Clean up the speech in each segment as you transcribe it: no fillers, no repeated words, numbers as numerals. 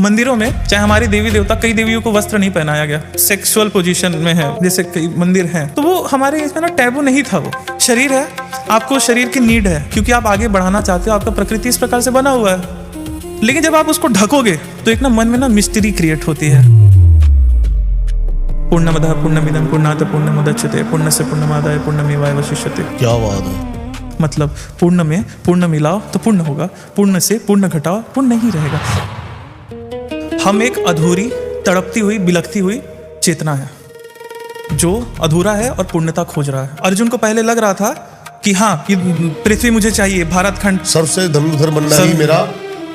मंदिरों में चाहे हमारे देवी देवता, कई देवियों को वस्त्र नहीं पहनाया गया, सेक्सुअल पोजीशन में है जैसे कई मंदिर हैं, तो वो हमारे इसमें ना टैबू नहीं था। वो शरीर है, आपको शरीर की नीड है क्योंकि आप आगे बढ़ाना चाहते हो, आपका प्रकृति इस प्रकार से बना हुआ है। लेकिन जब आप उसको ढकोगे तो एक ना मन में ना मिस्ट्री क्रिएट होती है। पूर्णमदः पूर्णमिदं पूर्णात् पूर्णमुदच्यते पूर्णस्य पूर्णमादाय पूर्णमेवावशिष्यते। क्या बात है। मतलब पूर्ण में पूर्ण मिलाओ तो पूर्ण होगा, पूर्ण से पूर्ण घटाओ पूर्ण नहीं रहेगा। हम एक अधूरी, तड़पती हुई, बिलखती हुई चेतना है जो अधूरा है और पूर्णता खोज रहा है। अर्जुन को पहले लग रहा था कि हाँ, ये पृथ्वी मुझे चाहिए, भारत खंड सर्व से धनुर्धर बनना ही मेरा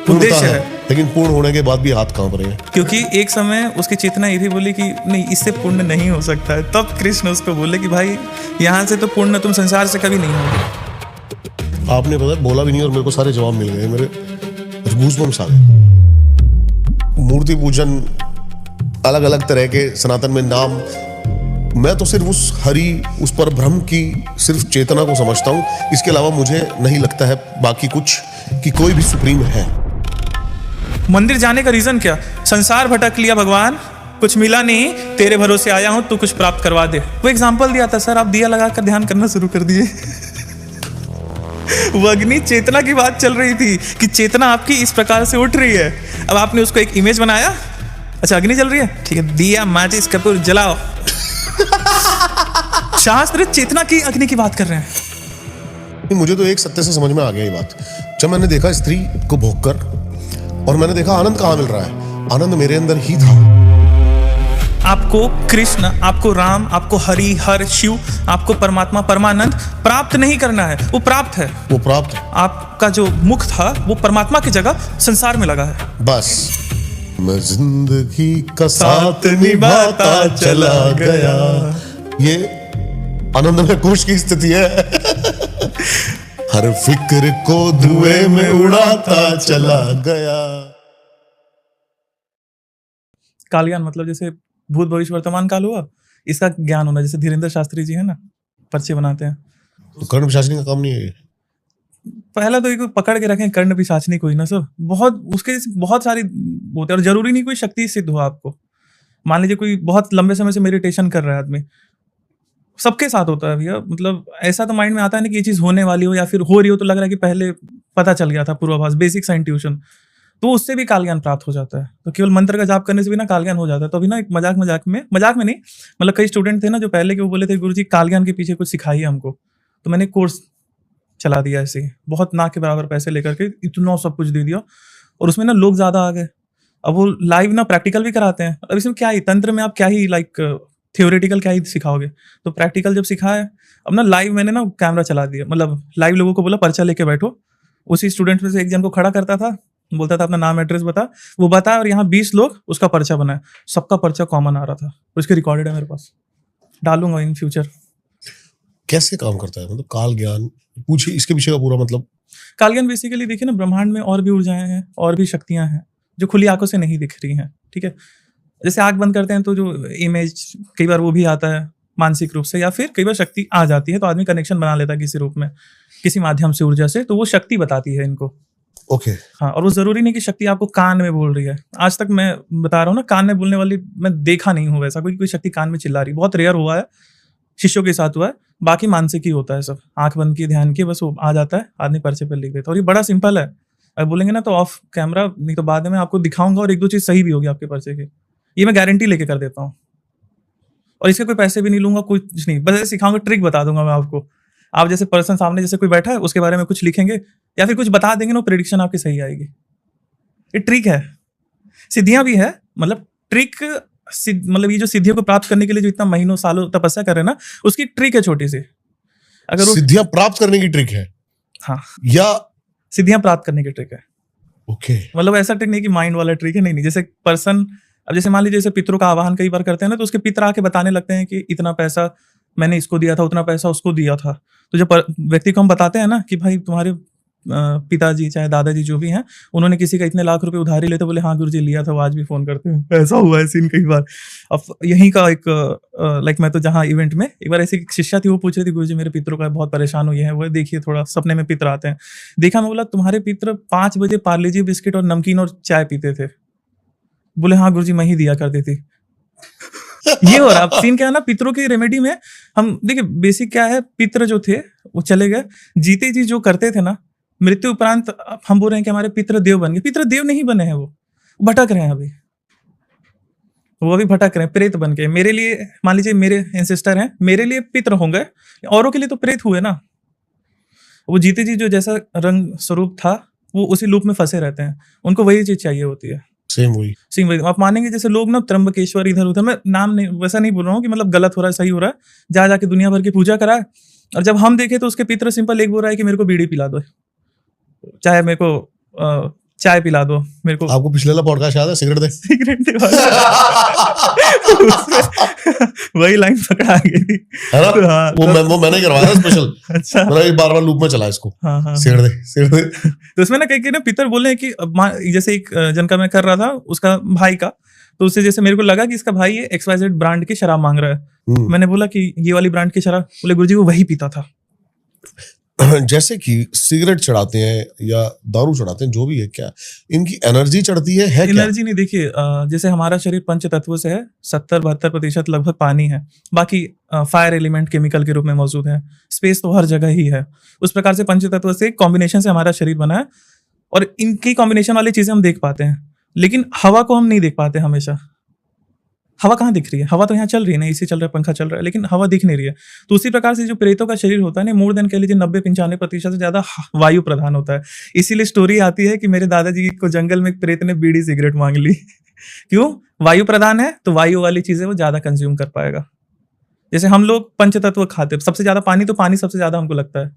उद्देश्य है। लेकिन पूर्ण होने के बाद भी हाथ कांप रहे हैं, क्योंकि एक समय उसकी चेतना ये भी बोली कि नहीं, इससे पूर्ण नहीं हो सकता है। तब कृष्ण उसको बोले कि भाई यहाँ से तो पूर्ण तुम संसार से कभी नहीं होगे। आपने पता बोला भी नहीं और मेरे को सारे जवाब मिल गए, मेरे गूज़बम्स आ गए। मूर्ति पूजन, अलग अलग तरह के सनातन में नाम, मैं तो सिर्फ उस हरि, उस पर ब्रह्म की सिर्फ चेतना को समझता हूँ। इसके अलावा मुझे नहीं लगता है बाकी कुछ कि कोई भी सुप्रीम है। मंदिर जाने का रीजन क्या? संसार भटक लिया भगवान, कुछ मिला नहीं, तेरे भरोसे आया हूं, तू कुछ प्राप्त करवा दे। वो एग्जाम्पल दिया था, सर आप दिया लगाकर ध्यान करना शुरू कर दिए। वो अग्नि चेतना की बात चल रही थी कि चेतना आपकी इस प्रकार से उठ रही है। अब आपने उसको एक इमेज बनाया, अच्छा अग्नि जल रही है, ठीक है, दिया माचिस कपूर जलाओ। शास्त्र चेतना की अग्नि की बात कर रहे हैं। मुझे तो एक सत्य से समझ में आ गया ये बात, जब मैंने देखा स्त्री को भोगकर और मैंने देखा आनंद कहाँ मिल रहा है। आनंद मेरे अंदर ही था। आपको कृष्ण, आपको राम, आपको हरि, हर, शिव, आपको परमात्मा, परमानंद प्राप्त नहीं करना है, वो प्राप्त है। वो प्राप्त है। आपका जो मुख था वो परमात्मा की जगह संसार में लगा है। बस मैं जिंदगी का साथ निभाता चला गया, ये आनंद में खुश की स्थिति है। हर फिक्र को धुएं में उड़ाता चला गया। कालज्ञान मतलब जैसे भूत भविष्य वर्तमान काल हुआ, इसका ज्ञान होना। जैसे धीरेन्द्र शास्त्री जी है ना, पर्चे बनाते हैं, तो कर्ण पिशाचनी का काम नहीं है ये। पहला तो एक पकड़ के रखें, कर्ण पिशाचनी कोई ना सब, बहुत उसके बहुत सारी होते हैं और जरूरी नहीं कोई शक्ति सिद्ध हो आपको। मान लीजिए कोई बहुत लंबे समय से मेडिटेशन कर रहा है आदमी, सबके साथ होता है भैया। मतलब ऐसा तो माइंड में आता है ना कि ये चीज होने वाली हो या फिर हो रही हो, तो लग रहा है कि पहले पता चल गया था, पूर्वाभास, बेसिक सा इंट्यूशन, तो उससे भी काल ज्ञान प्राप्त हो जाता है। तो केवल मंत्र का जाप करने से भी ना काल ज्ञान हो जाता है। तो अभी ना एक मजाक में नहीं, मतलब कई स्टूडेंट थे ना जो पहले के, वो बोले थे गुरुजी काल ज्ञान के पीछे कुछ सिखाइए हमको। तो मैंने कोर्स चला दिया ऐसे ही, बहुत ना के बराबर पैसे लेकर के इतना सब कुछ दे दिया, और उसमें ना लोग ज्यादा आ गए। अब वो लाइव ना प्रैक्टिकल भी कराते हैं। अब इसमें क्या ही तंत्र में आप क्या ही थियोरेटिकल क्या ही सिखाओगे, तो प्रैक्टिकल जब सिखाया, अब ना लाइव मैंने ना कैमरा चला दिया, मतलब लाइव लोगों को बोला पर्चा लेके बैठो। उसी स्टूडेंट में से एक जन को खड़ा करता था, बोलता था अपना नाम एड्रेस बता, वो बता, और यहाँ 20 लोग उसका पर्चा बनाए, सबका पर्चा कॉमन आ रहा था, उसके रिकॉर्डेड है मेरे पास, डालूंगा इन फ्यूचर। कैसे काम करता है मतलब काल ज्ञान? पूछिए इसके पीछे का पूरा मतलब। काल ज्ञान बेसिकली देखिए ना, ब्रह्मांड में और भी ऊर्जाएं हैं और भी शक्तियां हैं जो खुली आंखों से नहीं दिख रही हैं, ठीक है। जैसे आंख बंद करते हैं तो जो इमेज कई बार वो भी आता है मानसिक रूप से, या फिर कई बार शक्ति आ जाती है तो आदमी कनेक्शन बना लेता है किसी रूप में, किसी माध्यम से, ऊर्जा से, तो वो शक्ति बताती है इनको। ओके। हाँ, और वो जरूरी नहीं कि शक्ति आपको कान में बोल रही है। आज तक मैं बता रहा हूँ ना, कान में बोलने वाली मैं देखा नहीं हूँ वैसा कोई शक्ति कान में चिल्ला रही, बहुत रेयर हुआ है, शिष्यों के साथ हुआ है। बाकी मानसिक ही होता है सब, आंख बंद की, ध्यान की, बस वो आ जाता है, आदमी पर्चे पर लिख देता है। और ये बड़ा सिंपल है, अगर बोलेंगे ना तो ऑफ कैमरा, नहीं तो बाद में आपको दिखाऊंगा और एक दो चीज सही भी होगी आपके पर्चे की, ये मैं गारंटी लेके कर देता हूँ। और इसके कोई पैसे भी नहीं लूंगा, कुछ नहीं, बस सिखाऊंगा, ट्रिक बता दूंगा मैं आपको। आप जैसे पर्सन सामने जैसे कोई बैठा है, उसके बारे में कुछ लिखेंगे या फिर कुछ बता देंगे ना, प्रेडिक्शन आपकी सही आएगी। ये ट्रिक है, सिद्धियां भी है, मतलब ट्रिक, मतलब ये जो सिद्धियों को प्राप्त करने के लिए जो इतना महीनों सालों तपस्या कर रहे हैं ना, उसकी ट्रिक है छोटी सी। अगर सिद्धियां प्राप्त करने की ट्रिक है, हाँ, या सिद्धियां प्राप्त करने की ट्रिक है। ओके। मतलब ऐसा ट्रिक नहीं कि माइंड वाला ट्रिक है, नहीं। जैसे पर्सन, अब जैसे मान लीजिए जैसे पितरों का आवाहन कई बार करते हैं ना, तो उसके पितर आके बताने लगते हैं कि इतना पैसा मैंने इसको दिया था, उतना पैसा उसको दिया था। तो जब व्यक्ति को हम बताते हैं ना कि भाई तुम्हारे पिताजी चाहे दादाजी जो भी हैं, उन्होंने किसी का इतने लाख रुपए उधारी लेते, बोले हाँ गुरुजी लिया था, वो आज भी फोन करते हैं। ऐसा हुआ है सीन कई बार। अब यहीं का एक मैं तो जहाँ इवेंट में एक बार ऐसी शिष्या थी, वो पूछ रही थी गुरुजी मेरे पितरों का बहुत परेशान हुई है, वो देखिए थोड़ा सपने में पितर आते हैं। देखा, मैं बोला तुम्हारे पितर 5 बजे पार्ले जी बिस्किट और नमकीन और चाय पीते थे, बोले हाँ गुरुजी मैं ही दिया करती थी। ये हो रहा। अब सीन क्या है ना, पितरों की रेमेडी में हम देखिए बेसिक क्या है, पितर जो थे वो चले गए, जीते जी जो करते थे ना, मृत्यु उपरांत हम बोल रहे हैं कि हमारे पितर देव बन गए। पितर देव नहीं बने हैं, वो भटक रहे हैं अभी, वो अभी भटक रहे हैं, प्रेत बन के। मेरे लिए मान लीजिए मेरे एंसेस्टर हैं, मेरे लिए पितर होंगे, औरों के लिए तो प्रेत हुए ना। वो जीते जी जो जैसा रंग स्वरूप था वो उसी लूप में फंसे रहते हैं, उनको वही चीज चाहिए होती है। सेम वही। आप मानेंगे जैसे लोग ना त्र्यंबकेश्वर इधर उधर, मैं नाम नहीं वैसा नहीं बोल रहा हूँ कि मतलब गलत हो रहा है सही हो रहा है, जा जाके दुनिया भर की पूजा कराए, और जब हम देखे तो उसके पितर सिंपल एक बोल रहा है कि मेरे को बीड़ी पिला दो, चाहे मेरे को चाय पिला दो, मेरे को आपको पिछले वाला पॉडकास्ट याद है, सिगरेट दे। सिगरेट दे वही लाइन पकड़ा गई थी, है ना? हाँ, वो मैंने करवाया स्पेशल। अच्छा, मैंने एक बार लूप में चला इसको। हाँ हाँ। सिगरेट दे। तो उसमें ना कई ना पितर बोले हैं कि जैसे एक जन का मैं कर रहा था उसका भाई का, तो उससे जैसे मेरे को लगा कि इसका भाई ये XYZ ब्रांड की शराब मांग रहा है। मैंने बोला कि ये वाली ब्रांड की शराब, बोले गुरुजी वो वही पीता था। जैसे कि सिगरेट चढ़ाते हैं या दारू चढ़ाते हैं, जो भी है, क्या इनकी एनर्जी चढ़ती है क्या? एनर्जी नहीं, देखिए जैसे हमारा शरीर पंच तत्वों से है, 70-72% लगभग पानी है, बाकी फायर एलिमेंट केमिकल के रूप में मौजूद है, स्पेस तो हर जगह ही है। उस प्रकार से पंच तत्व से कॉम्बिनेशन से हमारा शरीर बना है, और इनकी कॉम्बिनेशन वाली चीजें हम देख पाते हैं, लेकिन हवा को हम नहीं देख पाते हमेशा। हवा कहाँ दिख रही है? हवा तो यहाँ चल रही है ना, एसी चल रहा है, पंखा चल रहा है, लेकिन हवा दिख नहीं रही है। तो उसी प्रकार से जो प्रेतों का शरीर होता है ना, मोर देन कह लीजिए 90-95% से ज्यादा वायु प्रधान होता है। इसीलिए स्टोरी आती है कि मेरे दादाजी को जंगल में एक प्रेत ने बीड़ी सिगरेट मांग ली। क्यों? वायु प्रधान है तो वायु वाली चीजें वो ज्यादा कंज्यूम कर पाएगा। जैसे हम लोग पंच तत्व खाते, सबसे ज्यादा पानी, तो पानी सबसे ज्यादा हमको लगता है।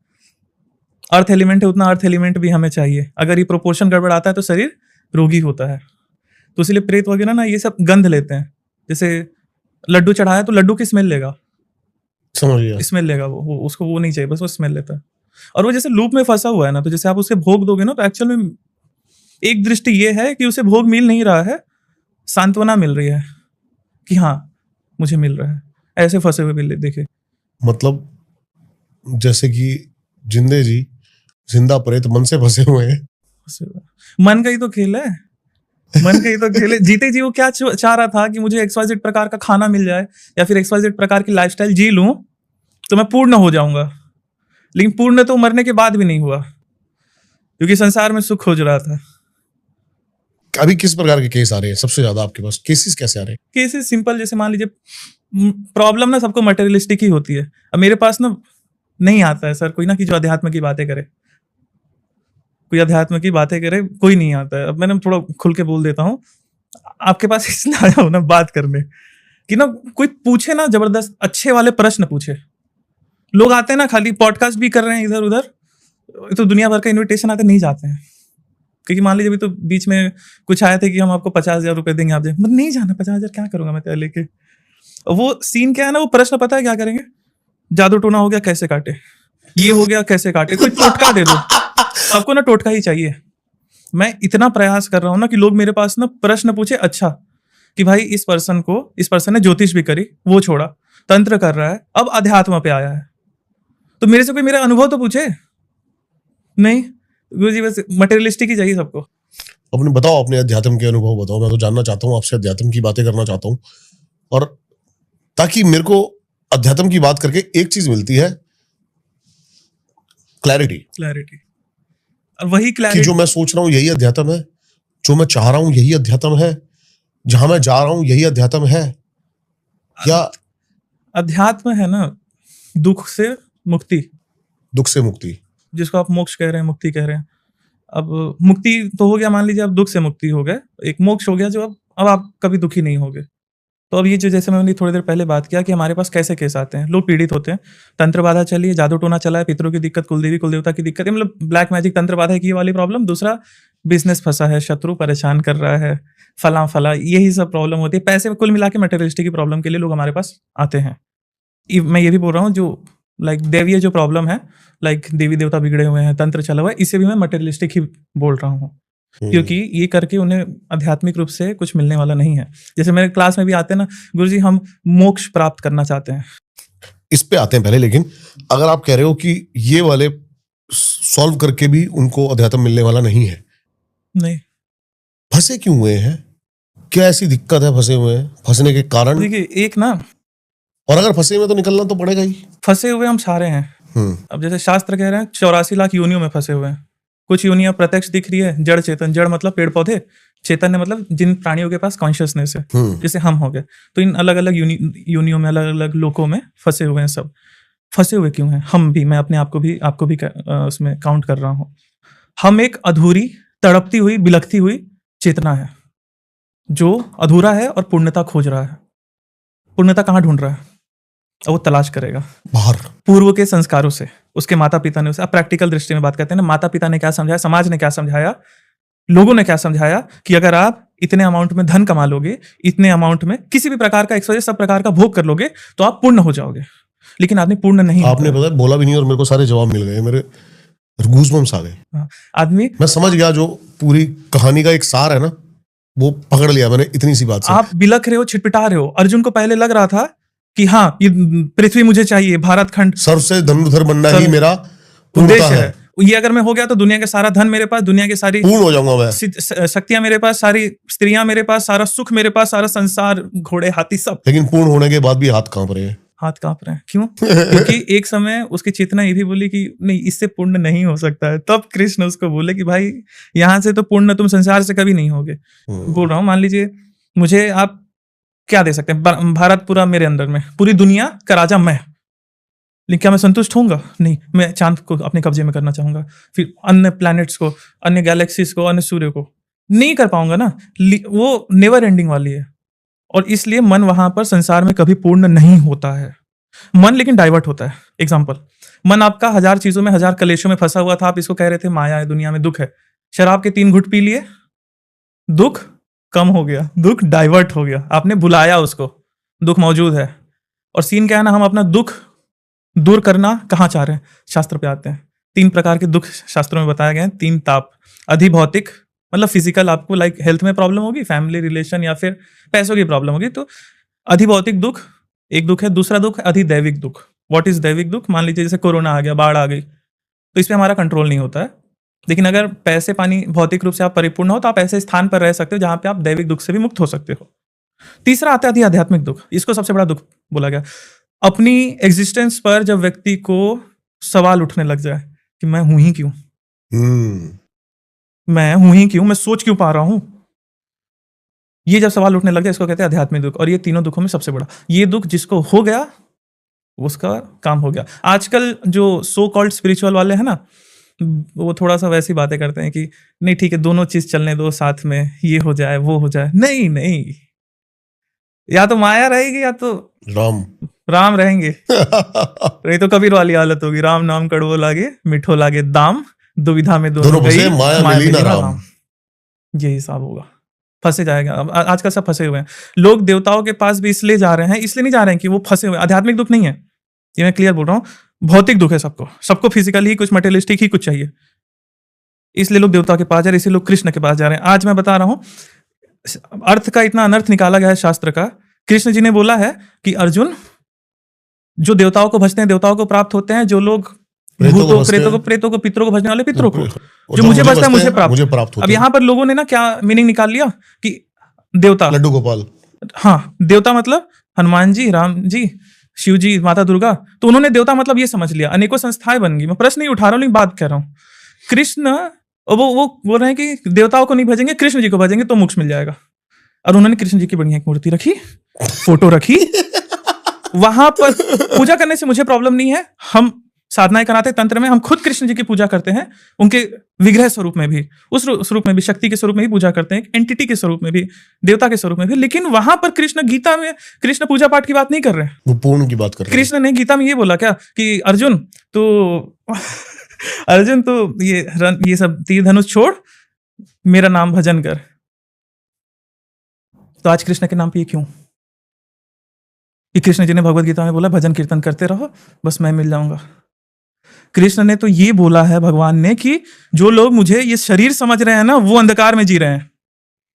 अर्थ एलिमेंट है, उतना अर्थ एलिमेंट भी हमें चाहिए। अगर ये प्रोपोर्शन गड़बड़ आता है तो शरीर रोगी होता है। तो इसलिए प्रेत वगैरह ना ये सब गंध लेते हैं। जैसे लड्डू चढ़ाया तो लड्डू की स्मेल लेगा, समझ गया, स्मेल लेगा वो उसको वो नहीं चाहिए, बस वो स्मेल लेता है। और वो जैसे लूप में फंसा हुआ है ना, तो जैसे आप उसे भोग दोगे ना, तो एक्चुअल में एक दृष्टि ये है कि उसे भोग मिल नहीं रहा है, सांत्वना मिल रही है कि हाँ मुझे मिल रहा है। ऐसे फंसे हुए बिल्ली देखे, मतलब जैसे कि जिंदे जी जिंदा प्रेत मन से फंसे हुए हैं। मन का ही तो खेल है, मन का ही तो खेल है। जीते जी वो क्या चाह रहा था कि मुझे XYZ प्रकार का खाना मिल जाए, या फिर XYZ प्रकार की लाइफस्टाइल जी लूं तो मैं पूर्ण हो जाऊंगा। लेकिन पूर्ण तो मरने के बाद भी नहीं हुआ, क्योंकि संसार में सुख खोज रहा था। अभी किस प्रकार के केस आ रहे हैं सबसे ज्यादा आपके पास? केसेस कैसे आ रहे हैं? केसेस सिंपल, जैसे मान लीजिए प्रॉब्लम ना सबको मटेरियलिस्टिक ही होती है। अब मेरे पास ना नहीं आता है सर कोई ना कि जो अध्यात्म की बातें करे, कोई अध्यात्म की बातें करे, कोई नहीं आता है। अब मैंने थोड़ा खुल के बोल देता हूँ, आपके पास इसलिए आया हूं ना बात करने कि ना कोई पूछे ना जबरदस्त अच्छे वाले प्रश्न पूछे। लोग आते हैं ना खाली पॉडकास्ट भी कर रहे हैं इधर उधर, तो दुनिया भर का इन्विटेशन आते नहीं जाते हैं। क्योंकि मान लीजिए अभी तो बीच में कुछ आए थे कि हम आपको 50,000 रुपए देंगे, आप जाए, मतलब नहीं जाना, 50,000 क्या करूंगा मैं तेरे लेके। वो सीन क्या है ना, वो प्रश्न पता है क्या करेंगे? जादू टोना हो गया कैसे काटे, ये हो गया कैसे काटे, कोई टोटका दे दो। सबको ना टोटका ही चाहिए। मैं इतना प्रयास कर रहा हूं ना कि लोग मेरे पास ना प्रश्न पूछे, अच्छा कि भाई इस पर्सन ने ज्योतिष भी करी, वो छोड़ा, तंत्र कर रहा है, अब अध्यात्म पे आया है, तो मेरे से कोई मेरा अनुभव तो पूछे नहीं। गुरुजी बस मटेरियलिस्टिक ही चाहिए सबको। अपने बताओ, अपने अध्यात्म के अनुभव बताओ। मैं तो जानना चाहता हूँ आपसे, अध्यात्म की बातें करना चाहता हूँ, और ताकि मेरे को अध्यात्म की बात करके एक चीज मिलती है, क्लैरिटी। और वही क्लैरिटी कि जो मैं सोच रहा हूँ यही अध्यात्म है, जो मैं चाह रहा हूँ यही अध्यात्म है, जहां मैं जा रहा हूँ यही अध्यात्म है। या अध्यात्म है ना दुख से मुक्ति, दुख से मुक्ति, जिसको आप मोक्ष कह रहे हैं, मुक्ति कह रहे हैं। अब मुक्ति तो हो गया, मान लीजिए आप दुख से मुक्ति हो गए, एक मोक्ष हो गया जो अब आप कभी दुखी नहीं होगे। तो अब ये जो जैसे मैंने थोड़ी देर पहले बात किया कि हमारे पास कैसे केस आते हैं, लोग पीड़ित होते हैं, तंत्र बाधा चली है, जादू टोना चला है, पितरों की दिक्कत, कुलदेवी कुलदेवता की दिक्कत, मतलब ब्लैक मैजिक तंत्र बाधा की वाली प्रॉब्लम। दूसरा बिजनेस फंसा है, शत्रु परेशान कर रहा है, फला यही सब प्रॉब्लम होती है। पैसे में कुल मिला के मटेरियलिस्टिक की प्रॉब्लम के लिए लोग हमारे पास आते हैं। मैं ये भी बोल रहा हूँ जो लाइक देवीय जो प्रॉब्लम है, लाइक देवी देवता बिगड़े हुए हैं, तंत्र चला हुआ है, इसे भी मैं मटेरियलिस्टिक ही बोल रहा हूँ, क्योंकि ये करके उन्हें आध्यात्मिक रूप से कुछ मिलने वाला नहीं है। जैसे मेरे क्लास में भी आते हैं ना, गुरुजी हम मोक्ष प्राप्त करना चाहते हैं, इस पे आते हैं पहले। लेकिन अगर आप कह रहे हो कि ये वाले सॉल्व करके भी उनको अध्यात्म मिलने वाला नहीं है, नहीं फंसे क्यों हुए हैं? क्या ऐसी दिक्कत है फंसे हुए हैं, फंसने के कारण? देखिए एक ना, और अगर फंसे हुए तो निकलना तो पड़ेगा ही। फंसे हुए हम सारे हैं। अब जैसे शास्त्र कह रहे हैं 84 लाख योनियों में फंसे हुए हैं। कुछ योनियां प्रत्यक्ष दिख रही है, जड़ चेतन, जड़ मतलब पेड़ पौधे, चैतन्य मतलब जिन प्राणियों के पास कॉन्शियसनेस है, जैसे हम हो गए। तो इन अलग अलग योनियों में, अलग अलग लोकों में फंसे हुए हैं सब। फंसे हुए क्यों हैं? हम भी, मैं अपने आपको भी उसमें काउंट कर रहा हूँ। हम एक अधूरी, तड़पती हुई, बिलखती हुई चेतना है जो अधूरा है और पूर्णता खोज रहा है। पूर्णता कहाँ ढूंढ रहा है? और वो तलाश करेगा बाहर। पूर्व के संस्कारों से, उसके माता पिता ने उसे, अब प्रैक्टिकल दृष्टि में बात करते हैं ना, माता पिता ने क्या समझाया, समाज ने क्या समझाया, लोगों ने क्या समझाया कि अगर आप इतने अमाउंट में धन कमा लोगे, इतने अमाउंट में किसी भी प्रकार का एक्सरसाइज, सब प्रकार का भोग कर लोगे तो आप पूर्ण हो जाओगे। लेकिन आदमी पूर्ण नहीं आपने होता। पता बोला भी नहीं और मेरे को सारे जवाब मिल गए, मेरे गूज़बम्स आ गए। आदमी, मैं समझ गया, जो पूरी कहानी का एक सार है ना, वो पकड़ लिया मैंने इतनी सी बात से। आप बिलख रहे हो, छिटपिटा रहे हो। अर्जुन को पहले लग रहा था कि हाँ, ये पृथ्वी मुझे चाहिए, भारत खंड सर्व से धनुर्धर बनना ही मेरा उद्देश्य है। ये अगर मैं हो गया तो दुनिया का सारा धन मेरे पास, दुनिया की सारी पूर्ण हो जाऊंगा मैं, शक्तियां मेरे पास, सारी स्त्रियां मेरे पास, सारा सुख मेरे पास, सारा संसार, घोड़े हाथी सब। लेकिन पूर्ण होने के बाद भी हाथ कांप रहे हैं। हाथ कांप रहे हैं क्यों? क्योंकि एक समय उसकी चेतना ये भी बोली कि नहीं, इससे पूर्ण नहीं हो सकता है। तब कृष्ण उसको बोले कि भाई यहाँ से तो पूर्ण तुम संसार से कभी नहीं होगे। बोल रहा हूँ, मान लीजिए मुझे आप क्या दे सकते हैं? भारत पूरा मेरे अंदर में, पूरी दुनिया का राजा मैं, लेकिन क्या मैं संतुष्ट होऊंगा? नहीं, मैं चांद को अपने कब्जे में करना चाहूंगा, फिर अन्य प्लैनेट्स को, अन्य गैलेक्सीज को, अन्य सूर्य को। नहीं कर पाऊंगा ना, वो नेवर एंडिंग वाली है। और इसलिए मन वहां पर संसार में कभी पूर्ण नहीं होता है। मन लेकिन डाइवर्ट होता है। एग्जाम्पल, मन आपका 1000 चीजों में, 1000 कलेशों में फंसा हुआ था। आप इसको कह रहे थे माया है, दुनिया में दुख है। शराब के 3 घुट पी लिए, दुख कम हो गया, दुख डाइवर्ट हो गया, आपने बुलाया उसको, दुख मौजूद है। और सीन क्या है ना, हम अपना दुख दूर करना कहाँ चाह रहे हैं? शास्त्र पे आते हैं। 3 प्रकार के दुख शास्त्रों में बताए गए हैं। 3 ताप, अधिभौतिक मतलब फिजिकल, आपको लाइक हेल्थ में प्रॉब्लम होगी, फैमिली रिलेशन या फिर पैसों की प्रॉब्लम होगी, तो अधिभौतिक दुख एक दुख है। दूसरा दुख है अधिदैविक दुख। व्हाट इज दैविक दुख? मान लीजिए जैसे कोरोना आ गया, बाढ़ आ गई, तो इस पे हमारा कंट्रोल नहीं होता है। लेकिन अगर पैसे पानी भौतिक रूप से आप परिपूर्ण हो तो आप ऐसे स्थान पर रह सकते हो जहां पे आप दैविक दुख से भी मुक्त हो सकते हो। तीसरा आता है आध्यात्मिक दुख। इसको सबसे बड़ा दुख बोला गया। अपनी एग्जिस्टेंस पर जब व्यक्ति को सवाल उठने लग जाए कि मैं हूं ही क्यों, मैं हूं ही क्यों, मैं सोच क्यों पा रहा हूं, ये जब सवाल उठने लग जाए, इसको कहते हैं आध्यात्मिक दुख। और ये तीनों दुखों में सबसे बड़ा, ये दुख जिसको हो गया उसका काम हो गया। आजकल जो सो कॉल्ड स्पिरिचुअल वाले हैं ना, वो थोड़ा सा वैसी बातें करते हैं कि नहीं ठीक है, दोनों चीज चलने दो साथ में, ये हो जाए वो हो जाए। नहीं नहीं, या तो माया रहेगी या तो राम रहेंगे। नहीं तो कबीर वाली हालत होगी, राम नाम कड़वो लागे मीठो लागे दाम, दुविधा में दोनों गई माया मिली ना राम। ये हिसाब होगा, फंसे जाएगा। अब आजकल सब फंसे हुए हैं। लोग देवताओं के पास भी इसलिए जा रहे हैं, इसलिए नहीं जा रहे हैं कि वो फंसे हुए। आध्यात्मिक दुख नहीं है, ये मैं क्लियर बोल रहा हूँ। भौतिक दुख है सबको फिजिकली ही कुछ, मटेरियलिस्टिक ही कुछ चाहिए, इसलिए लोग देवता के पास जा रहे हैं, इसलिए लोग कृष्ण के पास जा रहे हैं। आज मैं बता रहा हूँ, अर्थ का इतना अनर्थ निकाला गया है शास्त्र का। कृष्ण जी ने बोला है कि अर्जुन, जो देवताओं को भजते हैं देवताओं को प्राप्त होते हैं, जो लोग प्रेतों को पितरों को भजने वाले पितरों को, जो मुझे बचता है मुझे प्राप्त। अब यहाँ पर लोगों ने ना क्या मीनिंग निकाल लिया कि देवता लड्डू गोपाल, हाँ देवता मतलब हनुमान जी, राम जी, शिव जी, माता दुर्गा। तो उन्होंने देवता मतलब ये समझ लिया, अनेकों संस्थाएं बन गई। मैं प्रश्न नहीं उठा रहा हूँ, लेकिन बात कह रहा हूँ। कृष्ण वो बोल रहे हैं कि देवताओं को नहीं भजेंगे, कृष्ण जी को भजेंगे तो मोक्ष मिल जाएगा। और उन्होंने कृष्ण जी की बढ़िया एक मूर्ति रखी, फोटो रखी। वहां पर पूजा करने से मुझे प्रॉब्लम नहीं है। हम साधनाएं कराते तंत्र में, हम खुद कृष्ण जी की पूजा करते हैं, उनके विग्रह स्वरूप में भी, उस स्वरूप में भी, शक्ति के स्वरूप में भी पूजा करते हैं, एंटिटी के स्वरूप में भी, देवता के स्वरूप में भी। लेकिन वहां पर कृष्ण, गीता में कृष्ण पूजा पाठ की बात नहीं कर रहे हैं, वो पूर्ण की बात कर रहे हैं। कृष्ण ने गीता में ये बोला क्या कि अर्जुन तो ये सब तीर धनुष छोड़, मेरा नाम भजन कर। तो आज कृष्ण के नाम पे ये क्यों? कि कृष्ण जी ने भगवत गीता में बोला भजन कीर्तन करते रहो, बस मैं मिल जाऊंगा। कृष्ण ने तो ये बोला है, भगवान ने, कि जो लोग मुझे ये शरीर समझ रहे हैं ना, वो अंधकार में जी रहे हैं।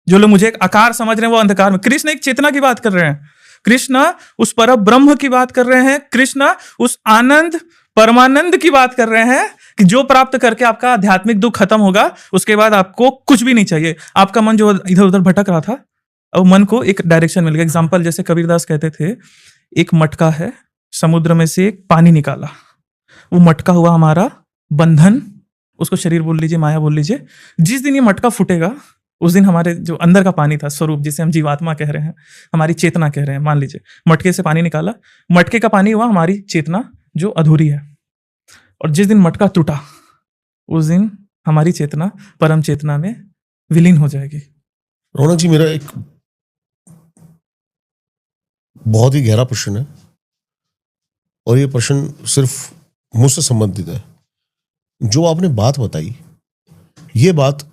जो लोग मुझे एक आकार समझ रहे हैं, वो अंधकार में। कृष्ण एक चेतना की बात कर रहे हैं, कृष्ण उस पर ब्रह्म की बात कर रहे हैं, कृष्ण उस आनंद परमानंद की बात कर रहे हैं कि जो प्राप्त करके आपका आध्यात्मिक दुख खत्म होगा, उसके बाद आपको कुछ भी नहीं चाहिए। आपका मन जो इधर उधर भटक रहा था, अब मन को एक डायरेक्शन मिल गया। एग्जाम्पल जैसे कबीरदास कहते थे, एक मटका है, समुद्र में से एक पानी निकाला, वो मटका हुआ हमारा बंधन, उसको शरीर बोल लीजिए, माया बोल लीजिए। जिस दिन ये मटका फूटेगा उस दिन हमारे जो अंदर का पानी था, स्वरूप जिसे हम जीवात्मा कह रहे हैं, हमारी चेतना कह रहे हैं, मान लीजिए मटके से पानी निकाला, मटके का पानी हुआ हमारी चेतना जो अधूरी है। और जिस दिन मटका टूटा उस दिन हमारी चेतना परम चेतना में विलीन हो जाएगी। रौनक जी, मेरा एक बहुत ही गहरा प्रश्न है और ये प्रश्न सिर्फ मुझसे संबंधित है। जो आपने बात बताई, ये बात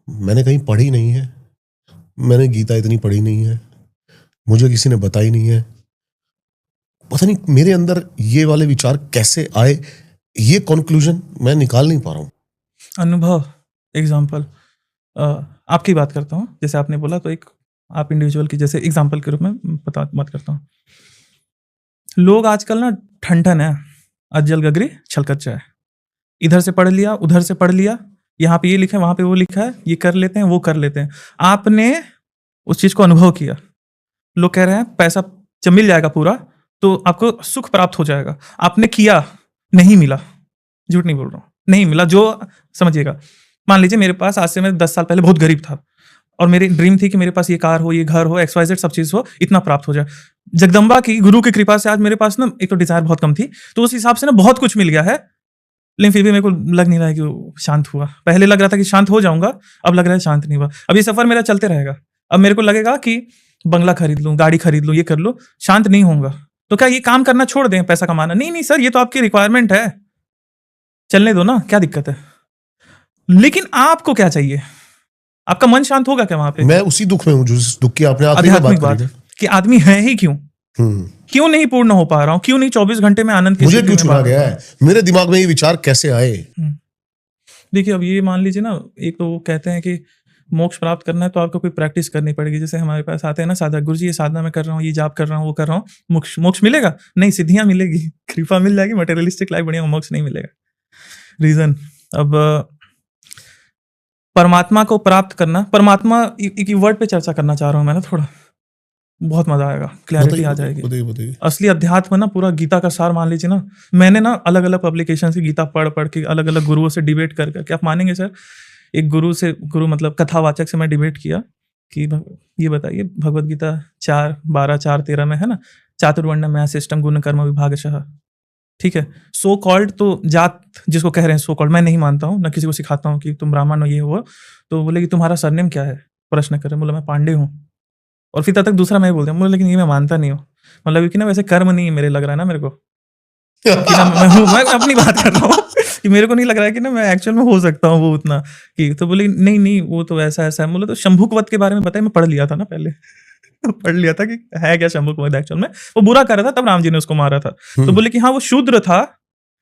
मैंने कहीं पढ़ी नहीं है, मैंने गीता इतनी पढ़ी नहीं है, मुझे किसी ने बताई नहीं है। पता नहीं मेरे अंदर ये वाले विचार कैसे आए, ये कंक्लूजन मैं निकाल नहीं पा रहा हूँ। अनुभव, एग्जाम्पल, आपकी बात करता हूँ। जैसे आपने बोला तो एक आप इंडिविजुअल की जैसे एग्जाम्पल के रूप में बात करता हूँ। लोग आजकल ना ठन है, अज्जल गगरी छलकच्चा है, इधर से पढ़ लिया उधर से पढ़ लिया, यहाँ पे ये लिखा है वहां पे वो लिखा है, ये कर लेते हैं वो कर लेते हैं। आपने उस चीज को अनुभव किया, लोग कह रहे हैं पैसा जब मिल जाएगा पूरा तो आपको सुख प्राप्त हो जाएगा। आपने किया, नहीं मिला, झूठ नहीं बोल रहा हूँ, नहीं मिला। जो समझिएगा, मान लीजिए मेरे पास आज से मैं 10 साल पहले बहुत गरीब था और मेरी ड्रीम थी कि मेरे पास ये कार हो, ये घर हो, XYZ सब चीज हो, इतना प्राप्त हो जाए। जगदम्बा की, गुरु की कृपा से आज मेरे पास ना एक तो डिजायर बहुत कम थी, तो उस हिसाब से ना बहुत कुछ मिल गया है, लेकिन फिर भी मेरे को लग नहीं रहा है कि वो शांत हुआ। पहले लग रहा था कि शांत हो जाऊंगा, अब लग रहा है शांत नहीं हुआ। अब ये सफर मेरा चलते रहेगा। अब मेरे को लगेगा कि बंगला खरीद लूं, गाड़ी खरीद लूं, ये कर लूं, शांत नहीं होऊंगा। तो क्या ये काम करना छोड़ दें, पैसा कमाना? नहीं नहीं सर, ये तो आपकी रिक्वायरमेंट है, चलने दो ना, क्या दिक्कत है। लेकिन आपको क्या चाहिए? आपका मन शांत होगा क्या वहां पे? मैं उसी दुख में हूँ जिस दुख की आपने आखिरी में आध्यात्मिक बात बात करी। कि आदमी है ही क्यों, क्यों नहीं पूर्ण हो पा रहा हूं, क्यों नहीं 24 घंटे में आनंद की मुझे स्थिति क्यों में चुना बाहर गया हो पा है, मेरे दिमाग में ये विचार कैसे आए? देखिए, अब ये मान लीजिए ना, एक तो वो कहते हैं कि मोक्ष प्राप्त करना है तो आपको कोई प्रैक्टिस करनी पड़ेगी। जैसे हमारे पास आते हैं ना साधक, गुरु जी ये साधना मैं कर रहा हूँ, ये जाप कर रहा हूँ, वो कर रहा हूँ, मोक्ष मोक्ष मिलेगा? नहीं, सिद्धियां मिलेगी, कृपा मिल जाएगी, मटेरियलिस्टिक लाइफ बढ़िया, मोक्ष नहीं मिलेगा। रीजन, अब परमात्मा को प्राप्त करना, परमात्मा एक वर्ड पे चर्चा करना चाह रहा हूँ मैं ना, थोड़ा बहुत मजा आएगा, क्लैरिटी आ जाएगी। बताइए। असली अध्यात्म ना पूरा गीता का सार मान लीजिए ना। मैंने ना अलग अलग पब्लिकेशन से गीता पढ़ पढ़ के, अलग अलग गुरुओं से डिबेट कर करके, आप मानेंगे सर, एक गुरु मतलब कथावाचक से मैं डिबेट किया कि ये बताइए भगवत गीता 4:12, 4:13 में है ना, चातुर्वर्ण में सिस्टम गुण कर्म विभागशः, ठीक है। सो कॉल्ड तो जात जिसको कह रहे हैं सो कॉल्ड, मैं नहीं मानता हूँ, ना किसी को सिखाता हूँ कि तुम ब्राह्मण हो ये हो। तो बोले कि तुम्हारा सरनेम क्या है, प्रश्न करे, बोला मैं पांडे हूँ। और फिर तब तक दूसरा मैं बोल दिया, बोले लेकिन ये मैं मानता नहीं हूँ, मतलब कि ना वैसे कर्म नहीं है मेरे, लग रहा है ना मेरे को कि ना मैं अपनी बात कर रहा हूँ कि मेरे को नहीं लग रहा है कि ना मैं एक्चुअल में हो सकता हूँ वो उतना कि। तो बोले नहीं नहीं वो तो ऐसा ऐसा है। बोले तो शंभुकवत के बारे में बताइए, मैं पढ़ लिया था ना पहले पढ़ लिया था कि है क्या शंभुकवत, एक्चुअल में वो बुरा कर रहा था, तब राम जी ने उसको मारा था। तो बोले कि हाँ वो शूद्र था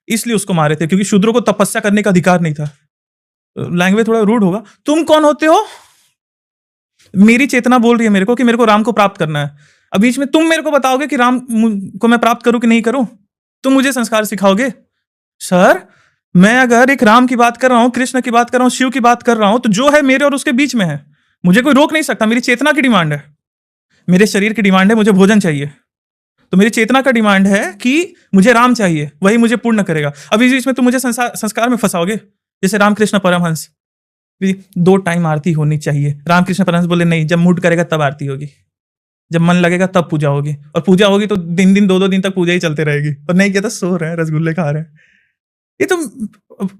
इसलिए उसको मारे थे, क्योंकि शूद्रों को तपस्या करने का अधिकार नहीं था। लैंग्वेज थोड़ा रूड होगा। तुम कौन होते हो? मेरी चेतना बोल रही है मेरे को कि मेरे को राम को प्राप्त करना है। अब बीच में तुम मेरे को बताओगे कि राम को मैं प्राप्त करूं कि नहीं करूं? तुम मुझे संस्कार सिखाओगे? सर मैं अगर एक राम की बात कर रहा हूं, कृष्ण की बात कर रहा हूं, शिव की बात कर रहा हूं, तो जो है मेरे और उसके बीच में है, मुझे कोई रोक नहीं सकता। मेरी चेतना की डिमांड है, मेरे शरीर की डिमांड है, मुझे भोजन चाहिए, तो मेरी चेतना का डिमांड है कि मुझे राम चाहिए, वही मुझे पूर्ण करेगा। अब इस बीच में तुम मुझे संस्कार में फंसाओगे। जैसे रामकृष्ण परमहंस, 2 टाइम आरती होनी चाहिए। रामकृष्ण परमहंस बोले नहीं, जब मूड करेगा तब आरती होगी, जब मन लगेगा तब पूजा होगी, और पूजा होगी तो दिन 2-2 दिन तक पूजा ही चलते रहेगी, और नहीं किया तो सो रहे हैं, रसगुल्ले खा रहे हैं। ये तो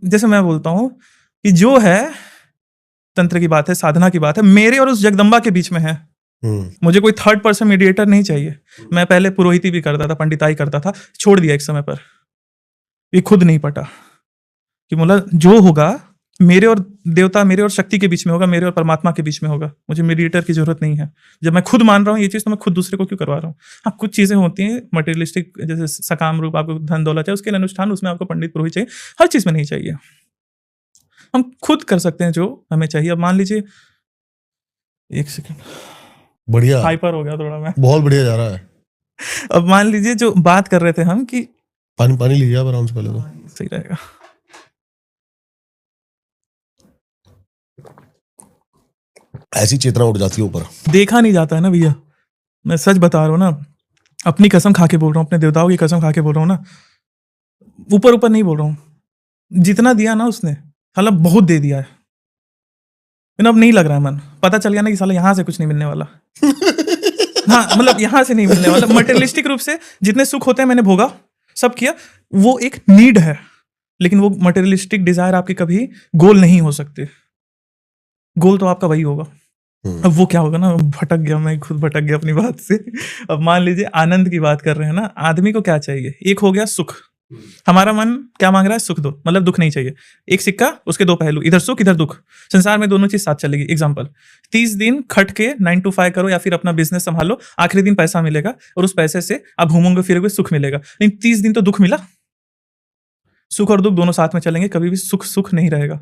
जैसे मैं बोलता हूं कि जो है तंत्र की बात है, साधना की बात है, मेरे और उस जगदम्बा के बीच में है। मुझे कोई थर्ड पर्सन मीडिएटर नहीं चाहिए। मैं पहले पुरोहिती भी करता था, पंडिताई करता था, छोड़ दिया एक समय पर। ये खुद नहीं पटा कि मतलब जो होगा मेरे और देवता, मेरे और शक्ति के बीच में होगा, मेरे और परमात्मा के बीच में होगा। मुझे मीडिएटर की जरूरत नहीं है। जब मैं खुद मान रहा हूँ ये चीज, तो मैं खुद दूसरे को क्यों करवा रहा हूँ? हाँ, कुछ चीजें होती हैं मटेरियलिस्टिक, जैसे सकाम रूप, आपको धन दौलत चाहिए, उसके लिए अनुष्ठान, उसमें आपको पंडित पुरोहित चाहिए, हर चीज में नहीं चाहिए। हम खुद कर सकते हैं जो हमें चाहिए। अब मान लीजिए, एक सेकेंड, बढ़िया, हाइपर हो गया थोड़ा मैं, बहुत बढ़िया जा रहा है। अब मान लीजिए जो बात कर रहे थे हम कि पानी लीजिए आप आराम से, पहले तो सही रहेगा। ऐसी चेतना उठ जाती है ऊपर। देखा नहीं जाता है ना भैया, मैं सच बता रहा हूँ ना, अपनी कसम खा के बोल रहा हूँ, अपने देवताओं की कसम खा के बोल रहा हूँ ना, ऊपर ऊपर नहीं बोल रहा हूँ, जितना दिया ना उसने साला बहुत दे दिया है। लेकिन अब नहीं लग रहा है मन, पता चल गया ना कि साला यहाँ से कुछ नहीं मिलने वाला। हाँ मतलब यहाँ से नहीं मिलने वाला, मटेरियलिस्टिक रूप से जितने सुख होते हैं मैंने भोगा, सब किया, वो एक नीड है, लेकिन वो मटेरियलिस्टिक डिजायर आपके कभी गोल नहीं हो सकते। गोल तो आपका वही होगा। अब वो क्या होगा ना, भटक गया, मैं खुद भटक गया अपनी बात से। अब मान लीजिए आनंद की बात कर रहे हैं ना, आदमी को क्या चाहिए, एक हो गया सुख, हमारा मन क्या मांग रहा है, सुख दो, मतलब दुख नहीं चाहिए। एक सिक्का उसके दो पहलू, इधर सुख इधर दुख, संसार में दोनों चीज साथ चलेगी। एग्जांपल, 30 दिन खट के 9 to 5 करो या फिर अपना बिजनेस संभालो, आखिरी दिन पैसा मिलेगा और उस पैसे से आप घूमोगे फिरोगे, सुख मिलेगा। लेकिन 30 दिन तो दुख मिला, सुख और दुख दोनों साथ में चलेंगे, कभी भी सुख सुख नहीं रहेगा।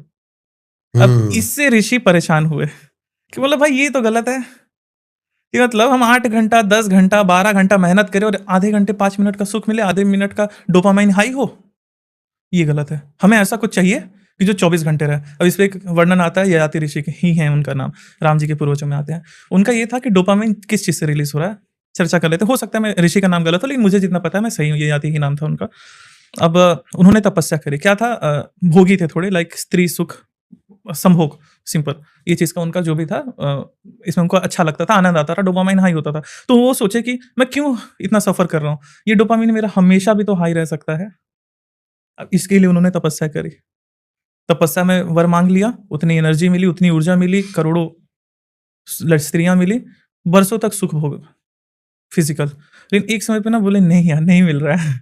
अब इससे ऋषि परेशान हुए कि बोले भाई ये तो गलत है कि मतलब हम 8 घंटा 10 घंटा 12 घंटा मेहनत करें और आधे घंटे 5 मिनट का सुख मिले, आधे मिनट का डोपामाइन हाई हो, ये गलत है। हमें ऐसा कुछ चाहिए कि जो 24 घंटे रहे। अब इस पे एक वर्णन आता है, ययाति ऋषि के ही है, उनका नाम राम जी के पूर्वजों में आते हैं। उनका ये था कि डोपामाइन किस चीज से रिलीज हो रहा है, चर्चा कर लेते हैं। हो सकता है मैं ऋषि का नाम गलत हो, लेकिन मुझे जितना पता है मैं सही हूँ, ययाति ही नाम था उनका। अब उन्होंने तपस्या करी, क्या था, भोगी थे थोड़े, लाइक स्त्री सुख, संभोग, सिंपल, ये चीज का उनका जो भी था, इसमें उनको अच्छा लगता था, आनंद आता था, डोपामाइन हाई होता था। तो वो सोचे कि मैं क्यों इतना सफर कर रहा हूँ, ये डोपामाइन मेरा हमेशा भी तो हाई रह सकता है। अब इसके लिए उन्होंने तपस्या करी, तपस्या में वर मांग लिया, उतनी एनर्जी मिली, उतनी ऊर्जा मिली, करोड़ों स्त्रियां मिली, बरसों तक सुख भोग फिजिकल। लेकिन एक समय पे ना बोले नहीं यार, नहीं मिल रहा है,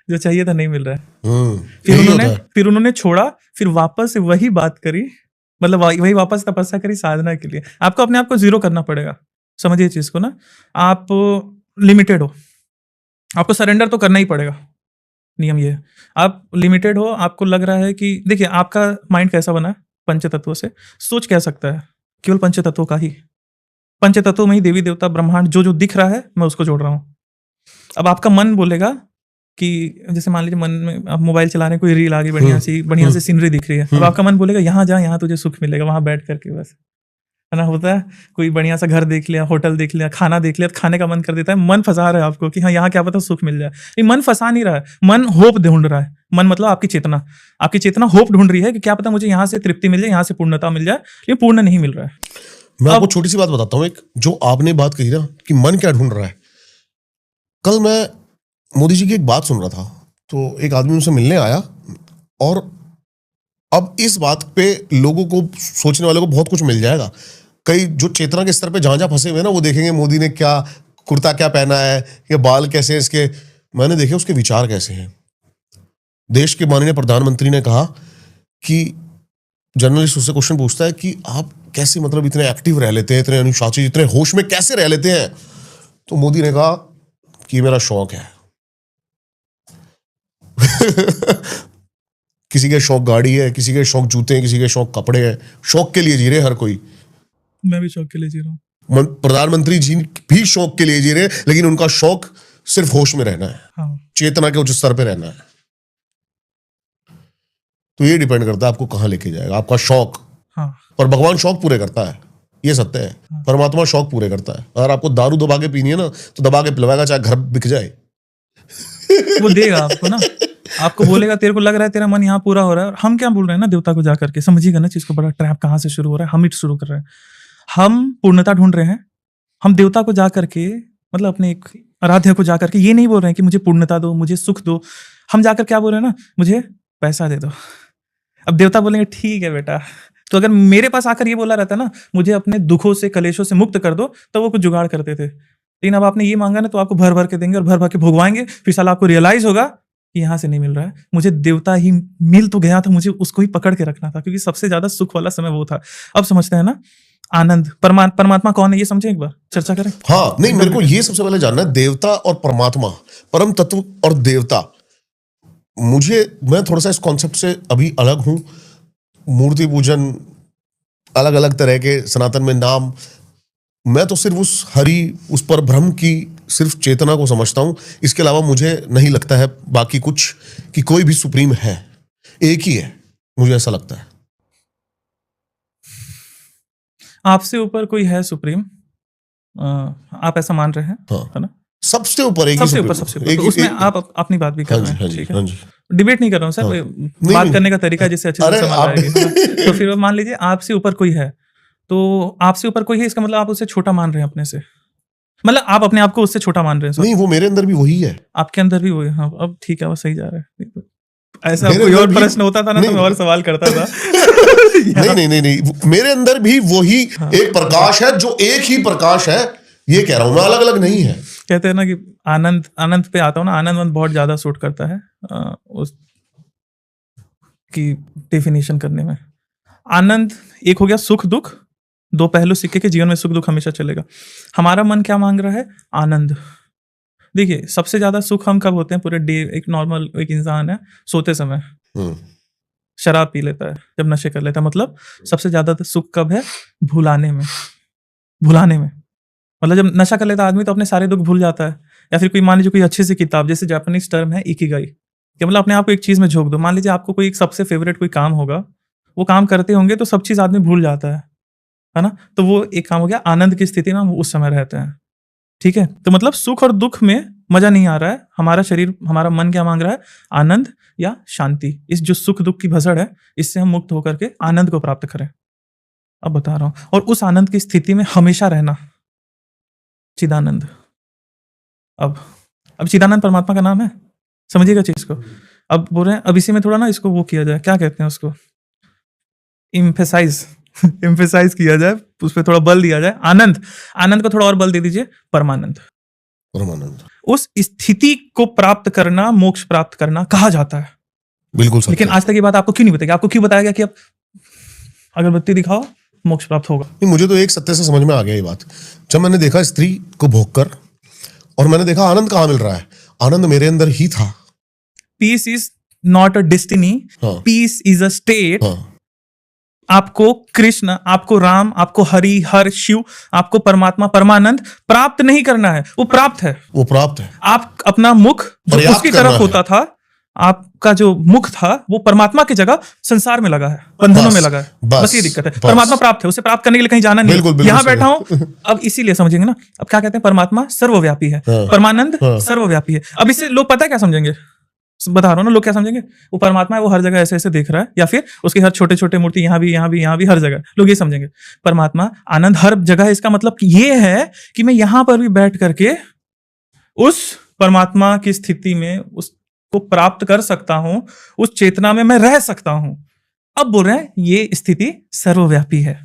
जो चाहिए था नहीं मिल रहा है। फिर उन्होंने छोड़ा, फिर वापस से वही बात करी, मतलब वही वापस तपस्या करी साधना के लिए। आपको अपने आप को जीरो करना पड़ेगा, समझिए चीज को ना, आप लिमिटेड हो, आपको सरेंडर तो करना ही पड़ेगा, नियम ये है। आप लिमिटेड हो, आपको लग रहा है कि देखिए आपका माइंड कैसा बना है, पंच तत्वों से, सोच क्या सकता है केवल पंच तत्वों का ही, पंच तत्वों में ही देवी देवता ब्रह्मांड जो जो दिख रहा है मैं उसको जोड़ रहा हूँ। अब आपका मन बोलेगा कि जैसे मान लीजिए मन में आप मोबाइल चला रहे हैं, कोई रील आ गई बढ़िया सी सीनरी दिख रही है, अब आपका मन बोलेगा यहाँ जा, यहाँ तुझे सुख मिलेगा, वहां बैठ करके बस, है ना, होता है। कोई बढ़िया सा घर देख लिया, होटल देख लिया, खाना देख लिया, खाने का मन कर देता है, मन फंसा रहा है आपको कि हाँ यहाँ क्या पता सुख मिल जाए। ये मन फंसा नहीं रहा है, मन होप ढूंढ रहा है। मन मतलब आपकी चेतना होप ढूंढ रही है कि क्या पता मुझे यहाँ से तृप्ति मिल जाए, यहाँ से पूर्णता मिल जाए, ये पूर्ण नहीं मिल रहा है। मैं आपको छोटी सी बात बताता हूँ, एक जो आपने बात कही ना कि मन क्या ढूंढ रहा है, कल मैं मोदी जी की एक बात सुन रहा था, तो एक आदमी उनसे मिलने आया, और अब इस बात पे लोगों को, सोचने वालों को बहुत कुछ मिल जाएगा। कई जो चेतना के स्तर पे जहां फंसे हुए ना, वो देखेंगे मोदी ने क्या कुर्ता क्या पहना है, ये बाल कैसे हैं इसके, मैंने देखे उसके विचार कैसे हैं। देश के माननीय प्रधानमंत्री ने कहा कि जर्नलिस्ट उससे क्वेश्चन पूछता है कि आप कैसे मतलब इतने एक्टिव रह लेते हैं, इतने अनुशासित, इतने होश में कैसे रह लेते हैं, तो मोदी ने कहा कि मेरा शौक है। किसी के शौक गाड़ी है, किसी के शौक जूते हैं, किसी के शौक कपड़े हैं, शौक के लिए जी रहे हर कोई। मैं भी शौक के लिए जी रहा हूँ, प्रधानमंत्री जी भी शौक के लिए जी रहे, लेकिन उनका शौक सिर्फ होश में रहना है, हाँ। चेतना के उच्च स्तर पे रहना है। तो ये डिपेंड करता है आपको कहां लेके जाएगा आपका शौक। हाँ। पर भगवान शौक पूरे करता है, ये सत्य है। हाँ। परमात्मा शौक पूरे करता है। अगर आपको दारू दबा के पीनी है ना, तो दबा के पिलवाएगा, चाहे घर बिक जाए। वो देगा आपको ना, आपको बोलेगा तेरे को लग रहा है तेरा मन यहाँ पूरा हो रहा है। और हम क्या बोल रहे हैं ना, देवता को जाकर के, समझिएगा ना चीज को, बड़ा ट्रैप कहाँ से शुरू हो रहा है, हम ही शुरू कर रहे हैं। हम पूर्णता ढूंढ रहे हैं, हम देवता को जाकर के, मतलब अपने एक आराध्य को जाकर के ये नहीं बोल रहे हैं कि मुझे पूर्णता दो, मुझे सुख दो। हम जाकर क्या बोल रहे हैं ना, मुझे पैसा दे दो। अब देवता बोलेंगे ठीक है बेटा। तो अगर मेरे पास आकर ये बोला रहता ना, मुझे अपने दुखों से कलेशों से मुक्त कर दो, तो वो कुछ जुगाड़ करते थे। लेकिन अब आपने ये मांगा ना, तो आपको भर भर के देंगे और भर भर के भुगवाएंगे। फिर साला आपको रियलाइज होगा कि यहाँ से नहीं मिल रहा है, मुझे देवता ही मिल तो गया था, मुझे उसको ही पकड़ के रखना था, क्योंकि सबसे ज्यादा सुख वाला समय वो था। अब समझते हैं ना, आनंद परमात्मा कौन है, ये समझे, एक बार चर्चा करें। हाँ, नहीं, मेरे को ये सबसे पहले जानना है, देवता और परमात्मा, परम तत्व और देवता। मैं थोड़ा सा इस कॉन्सेप्ट से अभी अलग हूं। मूर्ति पूजन, अलग अलग तरह के सनातन में नाम, मैं तो सिर्फ उस उस पर ब्रह्म की सिर्फ चेतना को समझता हूं। इसके अलावा मुझे नहीं लगता है बाकी कुछ कि कोई भी सुप्रीम है, एक ही है, मुझे ऐसा लगता है। आपसे ऊपर कोई है सुप्रीम, आप ऐसा मान रहे हैं, हाँ है ना? सबसे ऊपर एक ही सबसे ऊपर सुप्रीम, सबसे ऊपर, तो उसमें आप अपनी बात भी कर हाँ रहे जी, हैं, हाँ जी, ठीक है? हाँ जी। डिबेट नहीं कर रहा हूँ सर, हाँ। बात नहीं, करने का तरीका है जिससे अच्छे से अरे समझ आप आएगी, है ना? तो फिर मान लीजिए आपसे ऊपर कोई है, तो आपसे ऊपर कोई है इसका मतलब आप उससे छोटा मान रहे हैं अपने से, मतलब आप अपने आप को उससे छोटा मान रहे हैं, नहीं, वो मेरे अंदर भी वही है। आपके अंदर भी वो है, हाँ, अब ठीक है, वो सही जा रहा है। ऐसा मेरे कोई अंदर और भी- प्रश्न होता था ना तो मैं नहीं। और सवाल करता था। नहीं, मेरे अंदर भी वही हाँ। एक प्रकाश है, जो एक ही प्रकाश है, ये कह रहा हूं मैं, अलग अलग नहीं है। कहते हैं ना कि आनंद पे आता हूँ ना, आनंद बहुत ज्यादा सूट करता है उस की डेफिनेशन करने में। आनंद एक हो गया सुख दुख, दो पहलू सिक्के के, जीवन में सुख दुख हमेशा चलेगा। हमारा मन क्या मांग रहा है? आनंद। देखिए सबसे ज्यादा सुख हम कब होते हैं पूरे डे, एक नॉर्मल एक इंसान है सोते समय शराब पी लेता है, जब नशे कर लेता है, मतलब सबसे ज्यादा सुख कब है? भुलाने में, भुलाने में। मतलब जब नशा कर लेता है आदमी तो अपने सारे दुख भूल जाता है। या फिर कोई मान लीजिए कोई अच्छी सी किताब, जैसे जापानीज टर्म है इकिगाई, कि मतलब अपने आप को एक चीज में झोंक दो। मान लीजिए आपको कोई एक सबसे फेवरेट कोई काम होगा, वो काम करते होंगे तो सब चीज आदमी भूल जाता है ना? तो वो एक काम हो गया, आनंद की स्थिति में हम उस समय रहते हैं, ठीक है? तो मतलब सुख और दुख में मजा नहीं आ रहा है, हमारा शरीर, हमारा मन क्या मांग रहा है? आनंद या शांति। इस जो सुख दुख की भसड़ है, इससे हम मुक्त होकर के आनंद को प्राप्त करें। अब बता रहा हूं, और उस आनंद की स्थिति में हमेशा रहना, चिदानंद। अब चिदानंद परमात्मा का नाम है, समझिएगा चीज को। अब बोल रहे हैं अब इसी में थोड़ा ना इसको वो किया जाए, क्या कहते हैं उसको, इम्फेसाइज इम्फेसाइज किया जाए, उस पर थोड़ा बल दिया जाए। आनंद को थोड़ा और बल दे दीजिए, परमानंद। उस स्थिति को प्राप्त करना, मोक्ष प्राप्त करना कहा जाता है। बिल्कुल सत्य। लेकिन आज तक ये बात आपको क्यों नहीं बताई? आपको क्यों बताया गया कि अब अगरबत्ती दिखाओ मोक्ष प्राप्त होगा? नहीं, मुझे तो एक सत्य से समझ में आ गया ये बात, जब मैंने देखा स्त्री को भोगकर, और मैंने देखा आनंद कहाँ मिल रहा है। आनंद मेरे अंदर ही था। Peace is not a destiny, peace is a state. आपको कृष्ण, आपको राम, आपको हरि, हर शिव, आपको परमात्मा, परमानंद प्राप्त नहीं करना है, वो प्राप्त है, वो प्राप्त है। आप अपना मुख जो उसकी तरफ होता था, आपका जो मुख था वो परमात्मा की जगह संसार में लगा है, बंधनों में लगा है। बस ये दिक्कत है। परमात्मा प्राप्त है, उसे प्राप्त करने के लिए कहीं जाना नहीं, यहाँ बैठा हूं। अब इसीलिए समझेंगे ना, अब क्या कहते हैं, परमात्मा सर्वव्यापी है, परमानंद सर्वव्यापी है। अब इससे लोग पता है क्या समझेंगे, बता रहा हूं ना, लोग क्या समझेंगे, वो परमात्मा है, वो हर जगह ऐसे ऐसे देख रहा है, या फिर उसकी हर छोटे छोटे मूर्ति यहाँ भी यहाँ भी यहाँ भी हर जगह, लोग ये समझेंगे परमात्मा आनंद हर जगह है। इसका मतलब ये है कि मैं यहां पर भी बैठ करके उस परमात्मा की स्थिति में उसको प्राप्त कर सकता हूं, उस चेतना में मैं रह सकता हूं। अब बोल रहे हैं ये स्थिति सर्वव्यापी है।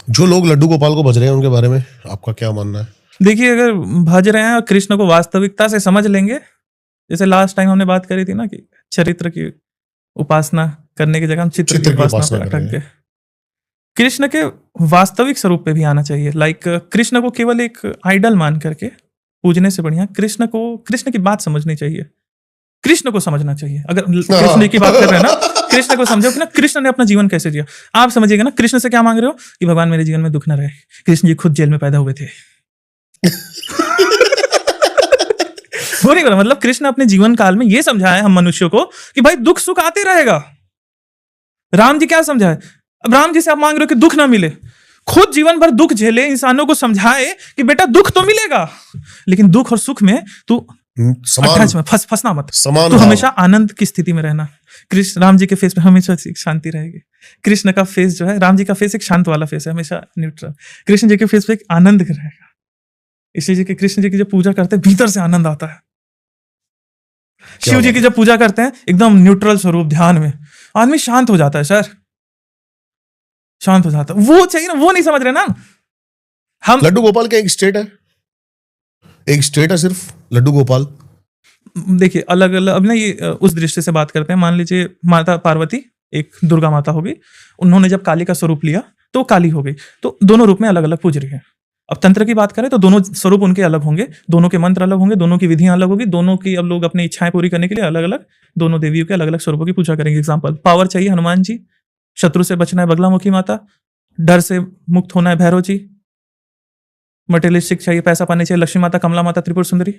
जो लोग लड्डू गोपाल को भज रहे हैं उनके बारे में आपका क्या मानना है? देखिए अगर भज रहे हैं और कृष्ण को वास्तविकता से समझ लेंगे, जैसे लास्ट टाइम हमने बात करी थी ना कि चरित्र की उपासना करने की जगह हम चित्र की उपासना पे अटक गए। कृष्ण के वास्तविक स्वरूप पे भी आना चाहिए। लाइक कृष्ण को केवल एक आइडल मान करके पूजने से बढ़िया कृष्ण की बात समझनी चाहिए, कृष्ण को समझना चाहिए। अगर कृष्ण की बात कर रहे हैं ना, कृष्ण को समझो कि ना कृष्ण ने अपना जीवन कैसे जिया। आप समझिएगा ना, कृष्ण से क्या मांग रहे हो कि भगवान मेरे जीवन में दुख न रहे। कृष्ण जी खुद जेल में पैदा हुए थे। वो नहीं, मतलब कृष्ण अपने जीवन काल में ये समझाए हम मनुष्यों को कि भाई दुख सुख आते रहेगा। राम जी क्या समझाए? अब राम जी से आप मांग रहे हो कि दुख ना मिले, खुद जीवन भर दुख झेले, इंसानों को समझाए कि बेटा दुख तो मिलेगा, लेकिन दुख और सुख में तू फंसना मत, तू हमेशा आनंद की स्थिति में रहना। कृष्ण राम जी के फेस पे हमेशा शांति रहेगी। कृष्ण का फेस जो है, राम जी का फेस एक शांत वाला फेस है, हमेशा न्यूट्रल। कृष्ण जी के फेस पे एक आनंद रहेगा। इसलिए कि कृष्ण जी की जब पूजा करते हैं भीतर से आनंद आता है। शिव जी की जब पूजा करते हैं एकदम न्यूट्रल स्वरूप ध्यान में, आदमी शांत हो जाता है सर, शांत हो जाता है। वो चाहिए ना, वो नहीं समझ रहे ना हम। लड्डू गोपाल का एक स्टेट है सिर्फ लड्डू गोपाल। देखिए अलग अलग, अब ना ये उस दृष्टि से बात करते हैं। मान लीजिए माता पार्वती एक दुर्गा माता हो गई, उन्होंने जब काली का स्वरूप लिया तो काली हो गई, तो दोनों रूप में अलग अलग पूज रही है। अब तंत्र की बात करें तो दोनों स्वरूप उनके अलग होंगे, दोनों के मंत्र अलग होंगे, दोनों की विधियां अलग होगी, दोनों की अब लोग अपनी इच्छाएं पूरी करने के लिए अलग अलग दोनों देवियों के अलग अलग स्वरूपों की पूजा करेंगे। एग्जाम्पल, पावर चाहिए हनुमान जी, शत्रु से बचना है बगलामुखी माता, डर से मुक्त होना है भैरव जी, मटेरियलिस्टिक चाहिए, पैसा पाने चाहिए लक्ष्मी माता, कमला माता, त्रिपुर सुंदरी।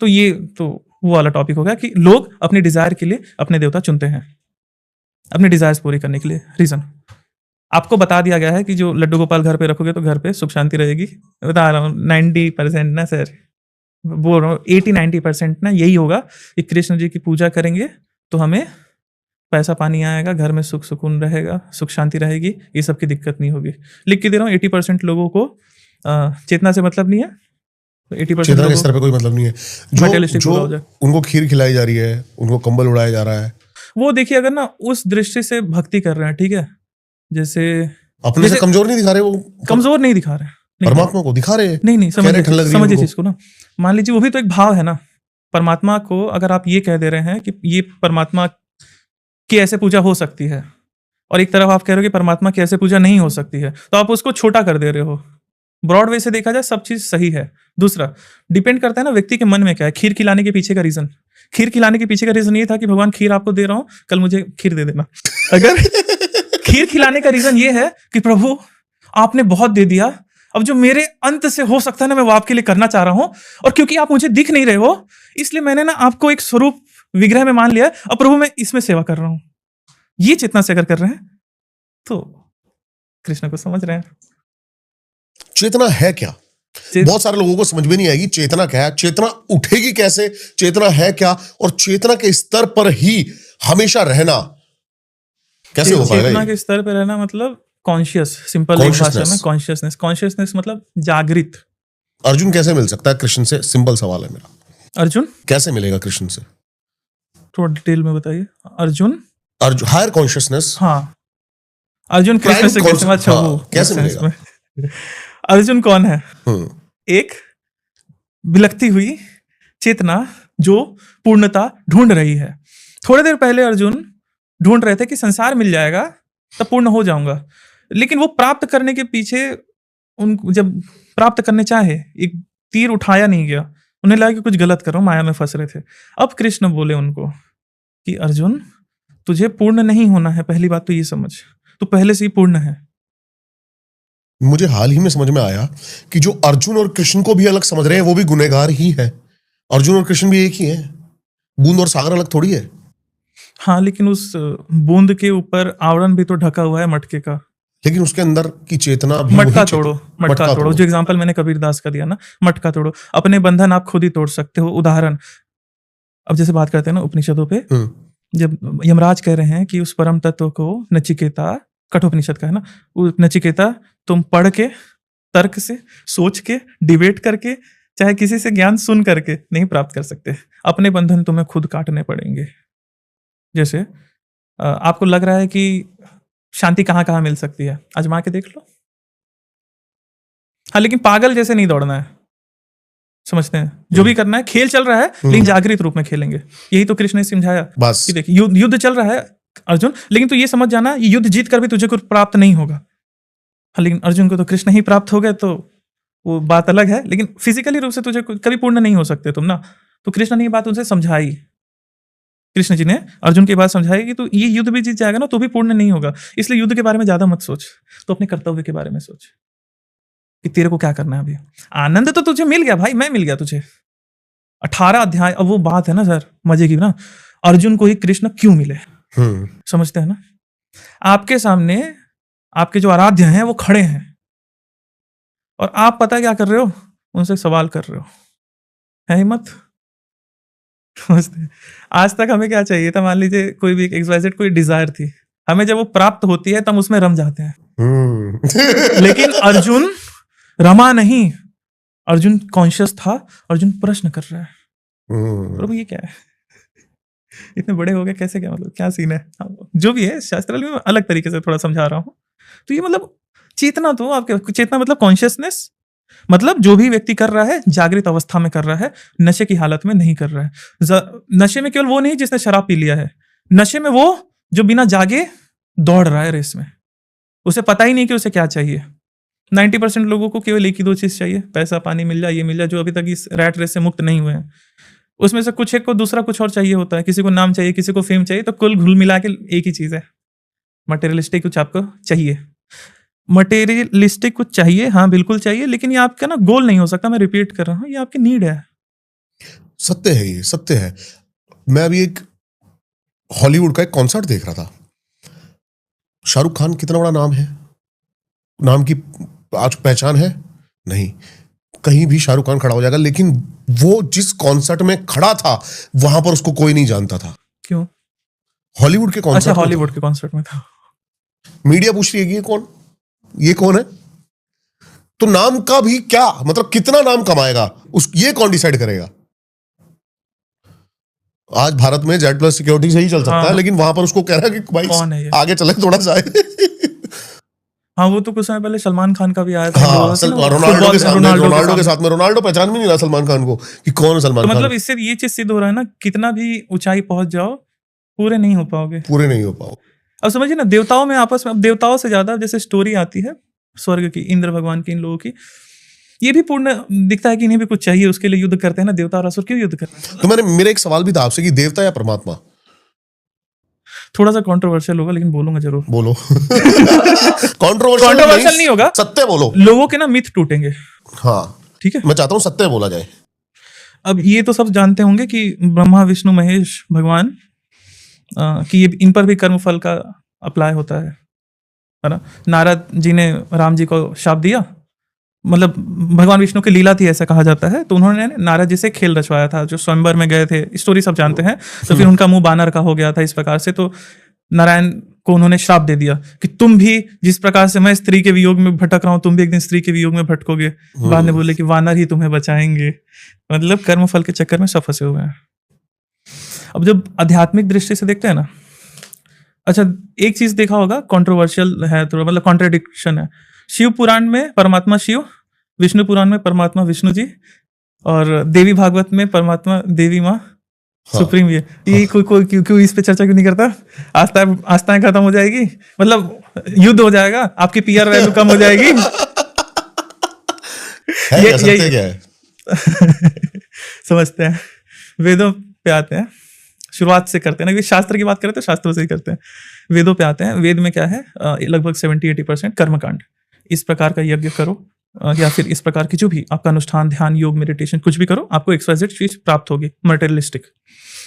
तो ये तो वो वाला टॉपिक हो गया कि लोग अपनी डिजायर के लिए अपने देवता चुनते हैं, अपने डिजायर्स पूरी करने के लिए रीजन। आपको बता दिया गया है कि जो लड्डू गोपाल घर पे रखोगे तो घर पे सुख शांति रहेगी। बता रहा हूँ 90% ना सर, बोल रहा हूँ 80-90% ना यही होगा कि कृष्ण जी की पूजा करेंगे तो हमें पैसा पानी आएगा, घर में सुख सुकून रहेगा, सुख शांति रहेगी, ये सब की दिक्कत नहीं होगी। लिख के दे रहा हूँ 80% लोगों को चेतना से मतलब नहीं है, तो 80% चेतना के लोगों स्तर पे कोई मतलब नहीं है। Materialistic जो पूरा हो जाए। उनको खीर खिलाई जा रही है, उनको कंबल उड़ाया जा रहा है, वो देखिए अगर ना उस दृष्टि से भक्ति कर रहे हैं, ठीक है, जैसे अपने से जैसे कमजोर नहीं दिखा रहे वो, कमजोर नहीं दिखा रहे हैं, नहीं परमात्मा को दिखा रहे हैं। नहीं कह रहे ठंड लग रही है समझिए उनको। चीज को ना। मान लीजिए वो भी तो एक भाव है ना। परमात्मा को अगर आप ये कह दे रहे हैं कि ये परमात्मा की ऐसे पूजा हो सकती है, और एक तरफ आप कह रहे हो कि परमात्मा की ऐसे पूजा नहीं हो सकती है, तो आप उसको छोटा कर दे रहे हो। ब्रॉड वे से देखा जाए सब चीज सही है। दूसरा, डिपेंड करता है ना व्यक्ति के मन में क्या है। खीर खिलाने के पीछे का रीजन, खीर खिलाने के पीछे का रीजन ये था कि भगवान खीर आपको दे रहा हूं, कल मुझे खीर दे देना। अगर खीर खिलाने का रीजन ये है कि प्रभु आपने बहुत दे दिया, अब जो मेरे अंत से हो सकता है ना मैं वो आपके लिए करना चाह रहा हूं, और क्योंकि आप मुझे दिख नहीं रहे हो इसलिए मैंने ना आपको एक स्वरूप विग्रह में मान लिया, अब प्रभु मैं इसमें सेवा कर रहा हूं। ये चेतना से अगर कर रहे हैं तो कृष्ण को समझ रहे हैं। चेतना है क्या? बहुत सारे लोगों को समझ में नहीं आएगी चेतना क्या है, चेतना उठेगी कैसे, चेतना है क्या, और चेतना के स्तर पर ही हमेशा रहना कैसे हो पाएगा? चेतना के स्तर पर रहना मतलब कॉन्शियस, सिंपल भाषा में कॉन्शियसनेस। कॉन्शियसनेस मतलब जागृत। अर्जुन कैसे मिल सकता है कृष्ण से? सिंपल सवाल है मेरा। अर्जुन कैसे मिलेगा कृष्ण से? थोड़ा डिटेल में बताइए। Arjun higher consciousness. हाँ, अर्जुन कृष्ण से कैसे, अच्छा वो कैसे मिलेगा? अर्जुन कौन है? एक बिलखती हुई चेतना जो पूर्णता ढूंढ रही है। थोड़ी देर पहले अर्जुन ढूंढ रहे थे कि संसार मिल जाएगा तब पूर्ण हो जाऊंगा, लेकिन वो प्राप्त करने के पीछे उन जब प्राप्त करने चाहे एक तीर उठाया नहीं गया, उन्हें लगा कि कुछ गलत कर रहा हूं, माया में फंस रहे थे। अब कृष्ण बोले उनको कि अर्जुन तुझे पूर्ण नहीं होना है, पहली बात तो ये समझ, तू पहले से ही पूर्ण है। मुझे हाल ही में समझ में आया कि जो अर्जुन और कृष्ण को भी अलग समझ रहे हैं वो भी गुनहगार ही है। अर्जुन और कृष्ण भी एक ही है, बूंद और सागर अलग थोड़ी है। हाँ, लेकिन उस बूंद के ऊपर आवरण भी तो ढका हुआ है मटके का, लेकिन उसके अंदर की चेतना भी मटका तोड़ो, मटका तोड़ो। जो एग्जांपल मैंने कबीरदास का दिया ना, मटका तोड़ो, अपने बंधन आप खुद ही तोड़ सकते हो। उदाहरण, अब जैसे बात करते हैं ना उपनिषदों पे, जब यमराज कह रहे हैं कि उस परम तत्व को नचिकेता, कठोपनिषद का है ना, नचिकेता तुम पढ़ के, तर्क से, सोच के, डिबेट करके, चाहे किसी से ज्ञान सुन करके नहीं प्राप्त कर सकते। अपने बंधन तुम्हें खुद काटने पड़ेंगे। जैसे आपको लग रहा है कि शांति कहाँ कहाँ मिल सकती है, आजमा के देख लो। हाँ, लेकिन पागल जैसे नहीं दौड़ना है, समझते हैं? जो भी करना है, खेल चल रहा है लेकिन जागृत रूप में खेलेंगे। यही तो कृष्ण ने समझाया कि देखिए युद्ध चल रहा है अर्जुन, लेकिन तू ये समझ जाना ये युद्ध जीत कर भी तुझे कुछ प्राप्त नहीं होगा। हाँ, लेकिन अर्जुन को तो कृष्ण ही प्राप्त हो गए, तो वो बात अलग है, लेकिन फिजिकली रूप से तुझे कभी पूर्ण नहीं हो सकते तुम ना। तो कृष्ण ने ये बात उनसे समझाई, कृष्ण जी ने अर्जुन की बात समझाई कि तू ये युद्ध भी जीत जाएगा ना तो भी पूर्ण नहीं होगा, इसलिए युद्ध के बारे में ज्यादा मत सोच, तो अपने कर्तव्य के बारे में सोच कि तेरे को क्या करना है अभी। आनंद तो तुझे मिल गया भाई, मैं मिल गया तुझे। 18 अध्याय। अब वो बात है ना सर मजे की ना, अर्जुन को ही कृष्ण क्यों मिले, समझते हैं ना? आपके सामने आपके जो आराध्य हैं वो खड़े हैं, और आप पता क्या कर रहे हो, उनसे सवाल कर रहे हो। है हिम्मत? समझते हैं? आज तक हमें क्या चाहिए था, मान लीजिए कोई भी एक्सवाइजेड कोई डिजायर थी, हमें जब वो प्राप्त होती है तब उसमें रम जाते हैं। लेकिन अर्जुन रमा नहीं, अर्जुन कॉन्शियस था, अर्जुन प्रश्न कर रहा है, प्रभु ये क्या है, इतने बड़े हो गए कैसे, क्या मतलब, क्या सीन है? जो भी है शास्त्र में अलग तरीके से थोड़ा समझा रहा हूं। तो ये मतलब चेतना, तो आपके चेतना मतलब कॉन्शियसनेस, मतलब जो भी व्यक्ति कर रहा है जागृत अवस्था में कर रहा है, नशे की हालत में नहीं कर रहा है। नशे में केवल वो नहीं जिसने शराब पी लिया है, नशे में वो जो बिना जागे दौड़ रहा है रेस में, उसे पता ही नहीं कि उसे क्या चाहिए। 90% लोगों को केवल एक ही दो चीज चाहिए, पैसा पानी मिल जाए, ये मिल जाए, जो अभी तक इस रैट रेस से मुक्त नहीं हुए हैं। उसमें से कुछ एक को दूसरा कुछ और चाहिए होता है, किसी को नाम चाहिए, किसी को फेम चाहिए, तो कुल घुल मिला के एक ही चीज है, मटेरियलिस्टिक कुछ आपको चाहिए। मटेरियलिस्टिक कुछ चाहिए, हाँ बिल्कुल चाहिए, लेकिन ये आपका ना गोल नहीं हो सकता। मैं रिपीट कर रहा हूँ, ये आपकी नीड है। सत्य है, ये सत्य है। मैं अभी एक हॉलीवुड का एक कॉन्सर्ट देख रहा था, शाहरुख खान कितना बड़ा नाम है, नाम की आज पहचान है नहीं, कहीं भी शाहरुख खान खड़ा हो जाएगा, लेकिन वो जिस कॉन्सर्ट में खड़ा था वहां पर उसको कोई नहीं जानता था। क्यों? हॉलीवुड के अच्छा, कॉन्सर्ट में हॉलीवुड के कॉन्सर्ट में था। था। मीडिया पूछ रही है कि ये कौन है, तो नाम का भी क्या मतलब, कितना नाम कमाएगा ये कौन डिसाइड करेगा? आज भारत में Z+ सिक्योरिटी से ही चल सकता है, हाँ। लेकिन वहां पर उसको कह रहा है कि भाई कौन है ये? आगे चले थोड़ा सा है। हाँ, वो तो कुछ समय पहले सलमान खान का भी आया था। हाँ, रोनाल्डो के सामने। साथ में रोनाल्डो पहचान भी नहीं रहा सलमान खान को कि कौन है सलमान तो खान। मतलब इससे ये चीज सिद्ध हो रहा है ना, कितना भी ऊंचाई पहुंच जाओ पूरे नहीं हो पाओगे। पूरे नहीं हो पाओ। अब समझिए ना, देवताओं में आपस में, अब देवताओं से ज्यादा जैसे स्टोरी आती है स्वर्ग की, इंद्र भगवान की, इन लोगों की, ये भी पूर्ण दिखता है कि इन्हें भी कुछ चाहिए, उसके लिए युद्ध करते हैं ना। देवता और असुर क्यों युद्ध करते हैं? तो मेरे एक सवाल भी था आपसे कि देवता या परमात्मा? थोड़ा सा कंट्रोवर्शियल होगा, लेकिन बोलूंगा जरूर। बोलो। कंट्रोवर्शियल नहीं होगा, सत्य बोलो। लोगों के ना मिथ टूटेंगे। हाँ ठीक है, मैं चाहता हूँ सत्य बोला जाए। अब ये तो सब जानते होंगे कि ब्रह्मा विष्णु महेश भगवान कि ये इन पर भी कर्मफल का अप्लाई होता है ना। नारद जी ने राम जी को शाप दिया, मतलब भगवान विष्णु की लीला थी ऐसा कहा जाता है, तो उन्होंने नारद जी से खेल रचवाया था, जो स्वयंवर में गए थे, स्टोरी सब जानते हैं। तो फिर उनका मुंह बानर का हो गया था इस प्रकार से, तो नारायण को उन्होंने श्राप दे दिया कि तुम भी जिस प्रकार से मैं स्त्री के वियोग में भटक रहा हूं, तुम भी एक दिन स्त्री के वियोग में भटकोगे। बाद में बोले कि वानर ही तुम्हें बचाएंगे, मतलब कर्मफल के चक्कर में सब फंसे हुए हैं। अब जब आध्यात्मिक दृष्टि से देखते हैं ना, अच्छा एक चीज देखा होगा, कंट्रोवर्शियल है थोड़ा, मतलब कॉन्ट्रडिक्शन है। शिव पुराण में परमात्मा शिव, विष्णु पुराण में परमात्मा विष्णु जी, और देवी भागवत में परमात्मा देवी माँ सुप्रीम। ये कोई क्यों इस पे चर्चा क्यों नहीं करता? आस्थाएं खत्म हो जाएगी, मतलब युद्ध हो जाएगा, आपकी पीआर वैल्यू कम हो जाएगी। सत्य क्या है? समझते हैं, वेदों पे आते हैं, शुरुआत से करते हैं ना, शास्त्र की बात करें तो शास्त्रों से ही करते हैं। वेदों पे आते हैं, वेद में क्या है, लगभग 70-80% कर्मकांड। इस प्रकार का यज्ञ करो, या फिर इस प्रकार की जो भी आपका अनुष्ठान, ध्यान, योग, मेडिटेशन कुछ भी करो, आपको XYZ चीज प्राप्त होगी मटेरियलिस्टिक।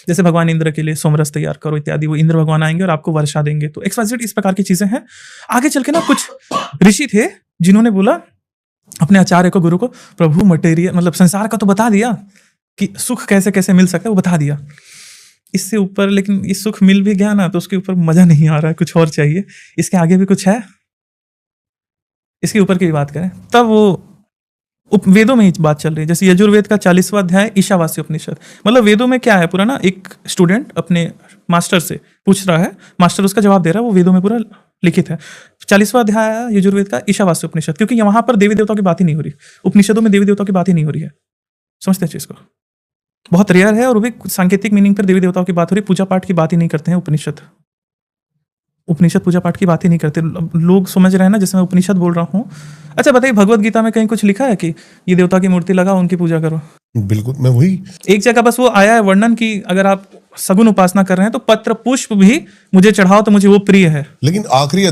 जैसे भगवान इंद्र के लिए सोमरस तैयार करो इत्यादि, वो इंद्र भगवान आएंगे और आपको वर्षा देंगे, तो XYZ इस प्रकार की चीजें हैं। आगे चल के ना कुछ ऋषि थे जिन्होंने बोला अपने आचार्य को, गुरु को, प्रभु मटेरियल मतलब संसार का तो बता दिया कि सुख कैसे कैसे मिल सकता है, वो बता दिया। इससे ऊपर लेकिन इस सुख मिल भी गया ना, तो उसके ऊपर मजा नहीं आ रहा है, कुछ और चाहिए, इसके आगे भी कुछ है, इसके ऊपर की बात करें। तब वो वेदों में ही बात चल रही है। जैसे यजुर्वेद का 40वां अध्याय ईशावास्य उपनिषद, मतलब वेदों में क्या है पूरा ना, एक स्टूडेंट अपने मास्टर से पूछ रहा है, मास्टर उसका जवाब दे रहा है, वो वेदों में पूरा लिखित है। 40वां अध्याय यजुर्वेद का ईशावास्य उपनिषद, क्योंकि वहां पर देवी देवताओं की बात ही नहीं हो रही, उपनिषदों में देवी देवताओं की बात ही नहीं हो रही है। समझते हैं चीज को, बहुत रेयर है, और वो भी सांकेतिक मीनिंग पर देवी देवताओं की बात हो रही, पूजा पाठ की बात ही नहीं करते हैं उपनिषद पूजा पाठ की बात ही नहीं करते। लोग समझ रहे हैं ना, जैसे मैं उपनिषद बोल रहा हूँ। अच्छा बताइए, भगवत गीता में कहीं कुछ लिखा है कि ये देवता की मूर्ति लगाओ, उनकी पूजा करो? बिल्कुल, मैं वही एक जगह बस वो आया है वर्णन की अगर आप सगुन उपासना कर रहे हैं तो पत्र पुष्प भी मुझे चढ़ाओ तो मुझे वो प्रिय है। लेकिन आखिरी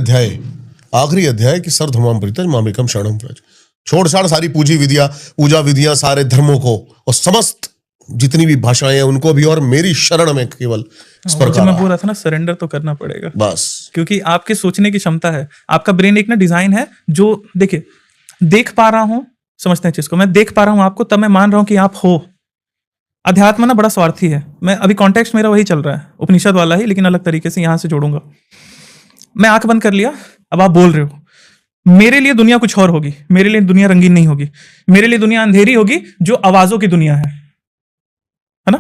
अध्याय कि सर्वधर्मां परित्यज्य मामेकं शरणं व्रज, छोड़ छाड़ सारी पूजा विधियां, सारे धर्मों को, और समस्त जितनी भी भाषाएं हैं उनको भी, और मेरी शरण में केवल जब मैं बोल रहा था ना, सरेंडर तो करना पड़ेगा बस, क्योंकि आपके सोचने की क्षमता है, आपका ब्रेन एक ना डिजाइन है जो देखिए, देख पा रहा हूं, समझते हैं चीज को, मैं देख पा रहा हूं आपको, तब मैं मान रहा हूं कि आप हो। अध्यात्म ना बड़ा स्वार्थी है। मैं अभी कॉन्टेक्स्ट मेरा वही चल रहा है, उपनिषद वाला ही, लेकिन अलग तरीके से यहां से जोड़ूंगा। मैं आंख बंद कर लिया, अब आप बोल रहे हो, मेरे लिए दुनिया कुछ और होगी, मेरे लिए दुनिया रंगीन नहीं होगी, मेरे लिए दुनिया अंधेरी होगी जो आवाजों की दुनिया है ना।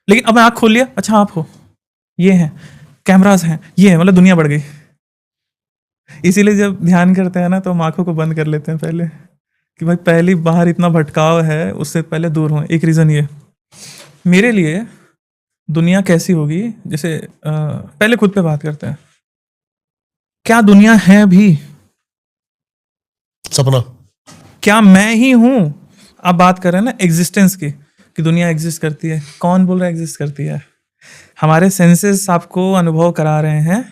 लेकिन अब मैं आंख खोल लिया, अच्छा आप हो, ये है, कैमरास हैं, ये है, मतलब दुनिया बढ़ गई। इसीलिए जब ध्यान करते हैं ना, तो हम आंखों को बंद कर लेते हैं पहले, कि भाई पहली बाहर इतना भटकाव है, उससे पहले दूर हो। एक रीजन ये, मेरे लिए दुनिया कैसी होगी, जैसे पहले खुद पे बात करते हैं, क्या दुनिया है भी? सपना। क्या मैं ही हूं? आप बात कर रहे हैं ना एग्जिस्टेंस की, कि दुनिया एग्जिस्ट करती है। कौन बोल रहा है एग्जिस्ट करती है? हमारे सेंसेस आपको अनुभव करा रहे हैं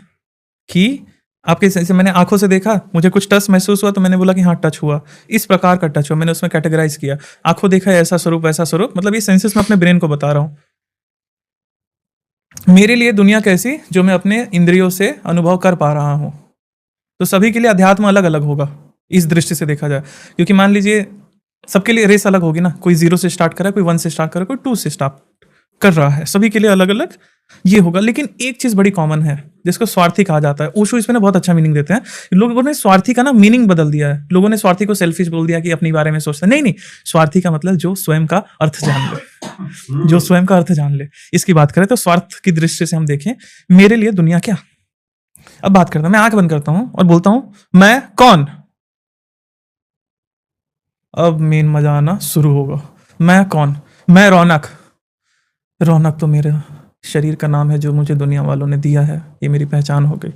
कि आपके जैसे मैंने आंखों से देखा, मुझे कुछ टच महसूस हुआ, तो मैंने बोला कि हाँ टच हुआ, इस प्रकार का टच हुआ, मैंने उसमें कैटेगराइज किया। आंखों देखा ऐसा स्वरूप, ऐसा स्वरूप, मतलब ये सेंसेस मैं अपने ब्रेन को बता रहा हूं। मेरे लिए दुनिया कैसी, जो मैं अपने इंद्रियों से अनुभव कर पा रहा हूं। तो सभी के लिए अध्यात्म अलग अलग होगा इस दृष्टि से देखा जाए, क्योंकि मान लीजिए सबके लिए रेस अलग होगी ना, कोई 0 से स्टार्ट कर रहा है, कोई 1 से स्टार्ट कर रहा है, कोई 2 से स्टार्ट कर रहा है, सभी के लिए अलग अलग ये होगा। लेकिन एक चीज बड़ी कॉमन है जिसको स्वार्थी कहा जाता है। ओशो इसमें ना बहुत अच्छा मीनिंग देते हैं। लोगों ने स्वार्थी का ना मीनिंग बदल दिया है। लोगों ने स्वार्थी को सेल्फिश बोल दिया कि अपने बारे में सोचता है। नहीं नहीं, स्वार्थी का मतलब जो स्वयं का अर्थ जान ले, जो स्वयं का अर्थ जान ले, इसकी बात करें तो स्वार्थ की दृष्टि से हम देखें, मेरे लिए दुनिया क्या। अब बात करता हूं, मैं आंख बंद करता हूं और बोलता हूं मैं कौन। अब मेन मजा आना शुरू होगा। मैं कौन? मैं रौनक। रौनक तो मेरे शरीर का नाम है जो मुझे दुनिया वालों ने दिया है, ये मेरी पहचान हो गई।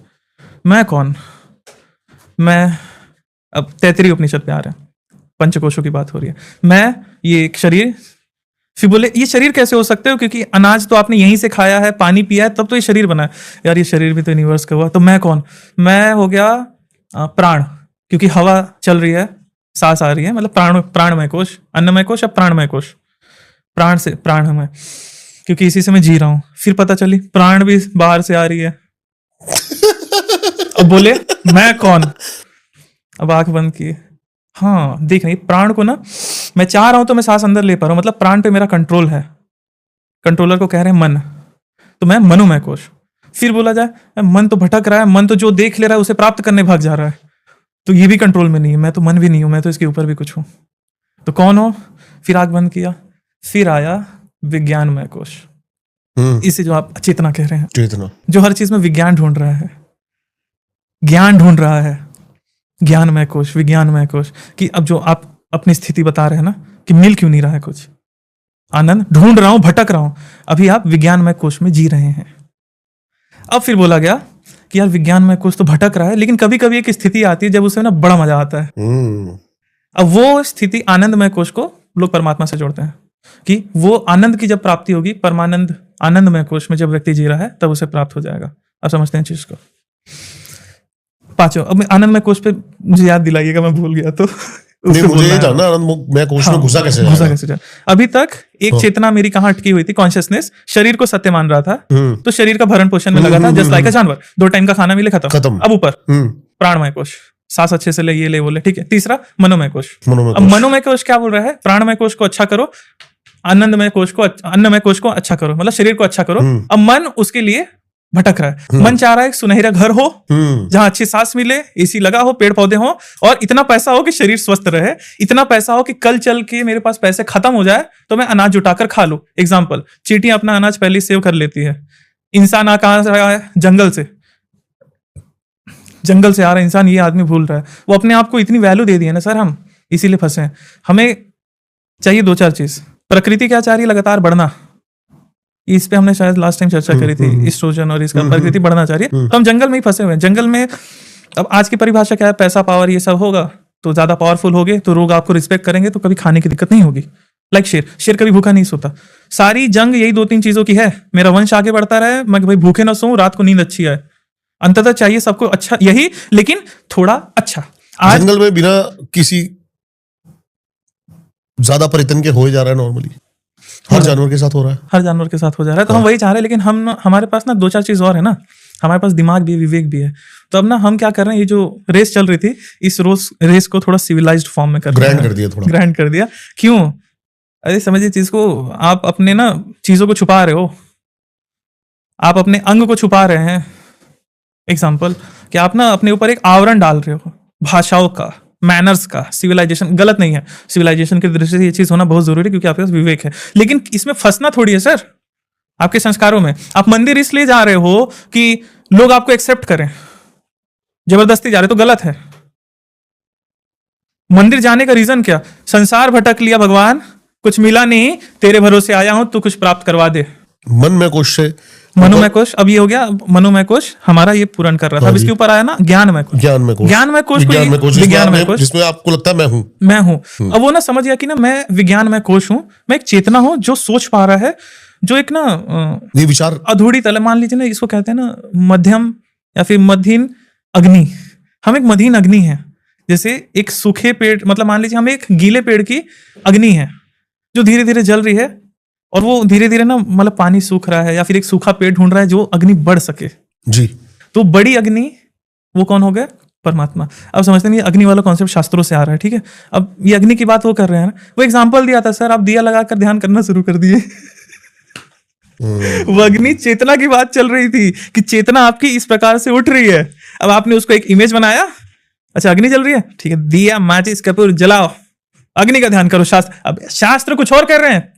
मैं कौन? मैं, अब तैतरीय उपनिषद पे आ रहे हैं, पंचकोशों की बात हो रही है। मैं ये एक शरीर, फिर बोले ये शरीर कैसे हो सकते हो, क्योंकि अनाज तो आपने यहीं से खाया है, पानी पिया है, तब तो ये शरीर बना है। यार ये शरीर भी तो यूनिवर्स का हुआ। तो मैं कौन? मैं हो गया प्राण, क्योंकि हवा चल रही है, सांस आ रही है, मतलब प्राणमय कोश, अन्नमय कोश, अब प्राणमय कोश। प्राण से प्राण हमें, क्योंकि इसी से मैं जी रहा हूं। फिर पता चली प्राण भी बाहर से आ रही है। अब बोले मैं कौन? अब आंख बंद की, हाँ देख रही प्राण को ना, मैं चाह रहा हूं तो मैं सांस अंदर ले पा रहा हूं, मतलब प्राण पे मेरा कंट्रोल है। कंट्रोलर को कह रहे हैं मन, तो मैं मनोमय कोश। फिर बोला जाए मन तो भटक रहा है, मन तो जो देख ले रहा है उसे प्राप्त करने भाग जा रहा है, तो ये भी कंट्रोल में नहीं है। मैं तो मन भी नहीं हूं, मैं तो इसके ऊपर भी कुछ हूं। तो कौन हो? फिर आंख बंद किया, फिर आया विज्ञानमय कोश। इसे जो आप चेतना कह रहे हैं, चेतना जो हर चीज में विज्ञान ढूंढ रहा है, ज्ञान ढूंढ रहा है। ज्ञानमय कोश, विज्ञानमय कोश, कि अब जो आप अपनी स्थिति बता रहे हैं ना कि मिल क्यों नहीं रहा है कुछ, आनंद ढूंढ रहा हूं, भटक रहा हूं, अभी आप विज्ञानमय कोश में जी रहे हैं। अब फिर बोला गया कि यार विज्ञानमय कोश तो भटक रहा है, लेकिन कभी कभी एक स्थिति आती है जब उसे ना बड़ा मजा आता है। अब वो स्थिति आनंदमय कोश को लोग परमात्मा से जोड़ते हैं, कि वो आनंद की जब प्राप्ति होगी, परमानंद आनंदमय कोश में जब व्यक्ति जी रहा है तब उसे प्राप्त हो जाएगा। आप समझते हैं चीज को? पांचों, अब आनंदमय कोश पे मुझे याद दिलाइएगा, मैं भूल गया तो नहीं, मुझे ये जानना आनंदमय कोश में घुसा कैसे जाए? अभी तक एक चेतना मेरी कहाँ अटकी हुई थी, कॉन्शियसनेस शरीर को सत्य मान रहा था, तो शरीर का भरण पोषण में लगा था, जस्ट लाइक अ जानवर, 2 टाइम का खाना मिले खत्म। अब ऊपर प्राणमय कोश, सांस अच्छे से ले, ये ले, वो ले, ठीक है। तीसरा मनोमय कोश। अब मनोमय कोश क्या बोल रहा है? प्राणमय कोश को अच्छा करो, आनंदमय कोश को, अन्नमय कोश को अच्छा करो, मतलब शरीर को अच्छा करो। अब मन उसके लिए भटक रहा है। मन चाह रहा है एक सुनहरा घर हो जहां अच्छी सांस मिले, एसी लगा हो, पेड़ पौधे हो, और इतना पैसा हो कि शरीर स्वस्थ रहे, इतना पैसा हो कि कल चल के मेरे पास पैसे खत्म हो जाए तो मैं अनाज जुटाकर खा लूं। एग्जाम्पल, चींटियां अपना अनाज पहले सेव कर लेती है। इंसान आ कहां से रहा है? जंगल से। जंगल से आ रहा है इंसान, ये आदमी भूल रहा है। वो अपने आप को इतनी वैल्यू दे दी है ना सर, हम इसीलिए फंसे हैं। हमें चाहिए 2-4 चीज। प्रकृति क्या चाह रही है? लगातार बढ़ना। इस पे हमने शायद लास्ट टाइम चर्चा करी थी, एस्ट्रोजन और इसका, प्रकृति बढ़ना चाह रही है, तो हम जंगल में ही फंसे हुए हैं। जंगल में अब आज की परिभाषा क्या है? पैसा, पावर, ये सब होगा तो ज्यादा पावरफुल होगे तो लोग आपको रिस्पेक्ट करेंगे, तो कभी खाने की दिक्कत नहीं होगी। लाइक शेर कभी भूखा नहीं सोता। सारी जंग यही 2-3 चीजों की है, मेरा वंश आगे बढ़ता रहे, मैं भाई भूखे ना सोऊं, रात को नींद अच्छी आए। अंततः चाहिए सबको अच्छा यही, लेकिन थोड़ा अच्छा। आज जंगल में बिना किसी ज्यादा परितन के हो जा रहा है, नॉर्मली हर जानवर के साथ हो रहा है, हर जानवर के साथ हो जा रहा है। तो हम वही चाह रहे हैं, लेकिन हमारे पास ना 2-4 चीज और है ना, हमारे पास दिमाग भी है, विवेक भी है। तो अब ना हम क्या कर रहे हैं, ये जो रेस चल रही थी, इस रेस को थोड़ा सिविलाइज्ड फॉर्म में ग्रैंड कर दिया, थोड़ा ग्रैंड कर दिया। क्यों? अरे समझिए चीज को, आप अपने ना चीजों को छुपा रहे हो, आप अपने अंग को छुपा रहे हैं। एग्जाम्पल कि आप ना अपने ऊपर एक आवरण डाल रहे हो, भाषाओं का, मैनर्स का। सिविलाइजेशन गलत नहीं है, सिविलाइजेशन की दृष्टि से ये चीज होना बहुत जरूरी है, क्योंकि आपके पास विवेक है, लेकिन इसमें फंसना थोड़ी है सर। आपके संस्कारों में आप मंदिर इसलिए जा रहे हो कि लोग आपको एक्सेप्ट करें, जबरदस्ती जा रहे तो गलत है। मंदिर जाने का रीजन क्या? संसार भटक लिया भगवान, कुछ मिला नहीं, तेरे भरोसे आया हूं, तू कुछ प्राप्त करवा दे। मनमय कोश से मनोमय कोश, अब ये हो गया मनोमय कोश हमारा, ये पूर्ण कर रहा था। अब इसके ऊपर आया ना ज्ञानमय कोश। ज्ञानमय कोश, विज्ञानमय कोश, जिसमें आपको लगता है मैं हूं। अब वो ना समझ गया कि ना मैं विज्ञानमय कोश हूं, मैं एक चेतना हूं जो सोच पा रहा है, जो एक ना ये विचार अधूरी तल, मान लीजिए ना, इसको कहते हैं ना मध्यम या फिर मध्यम अग्नि। हम एक मध्यम अग्नि है, जैसे एक सूखे पेड़, मतलब मान लीजिए हम एक गीले पेड़ की अग्नि है जो धीरे धीरे जल रही है, और वो धीरे धीरे ना, मतलब पानी सूख रहा है या फिर एक सूखा पेड़ ढूंढ रहा है जो अग्नि बढ़ सके। जी। तो बड़ी अग्नि वो कौन हो गए? परमात्मा। अब समझते नहीं, अग्नि वाला कॉन्सेप्ट शास्त्रों से आ रहा है, ठीक है। अब ये अग्नि की बात वो कर रहे हैं ना, वो एग्जाम्पल दिया था सर, आप दिया लगाकर ध्यान करना शुरू कर दिए। वो अग्नि चेतना की बात चल रही थी कि चेतना आपकी इस प्रकार से उठ रही है। अब आपने उसको एक इमेज बनाया, अच्छा अग्नि जल रही है, ठीक है, दिया माचिस कपूर जलाओ, अग्नि का ध्यान करो। शास्त्र, अब शास्त्र कुछ और कर रहे हैं,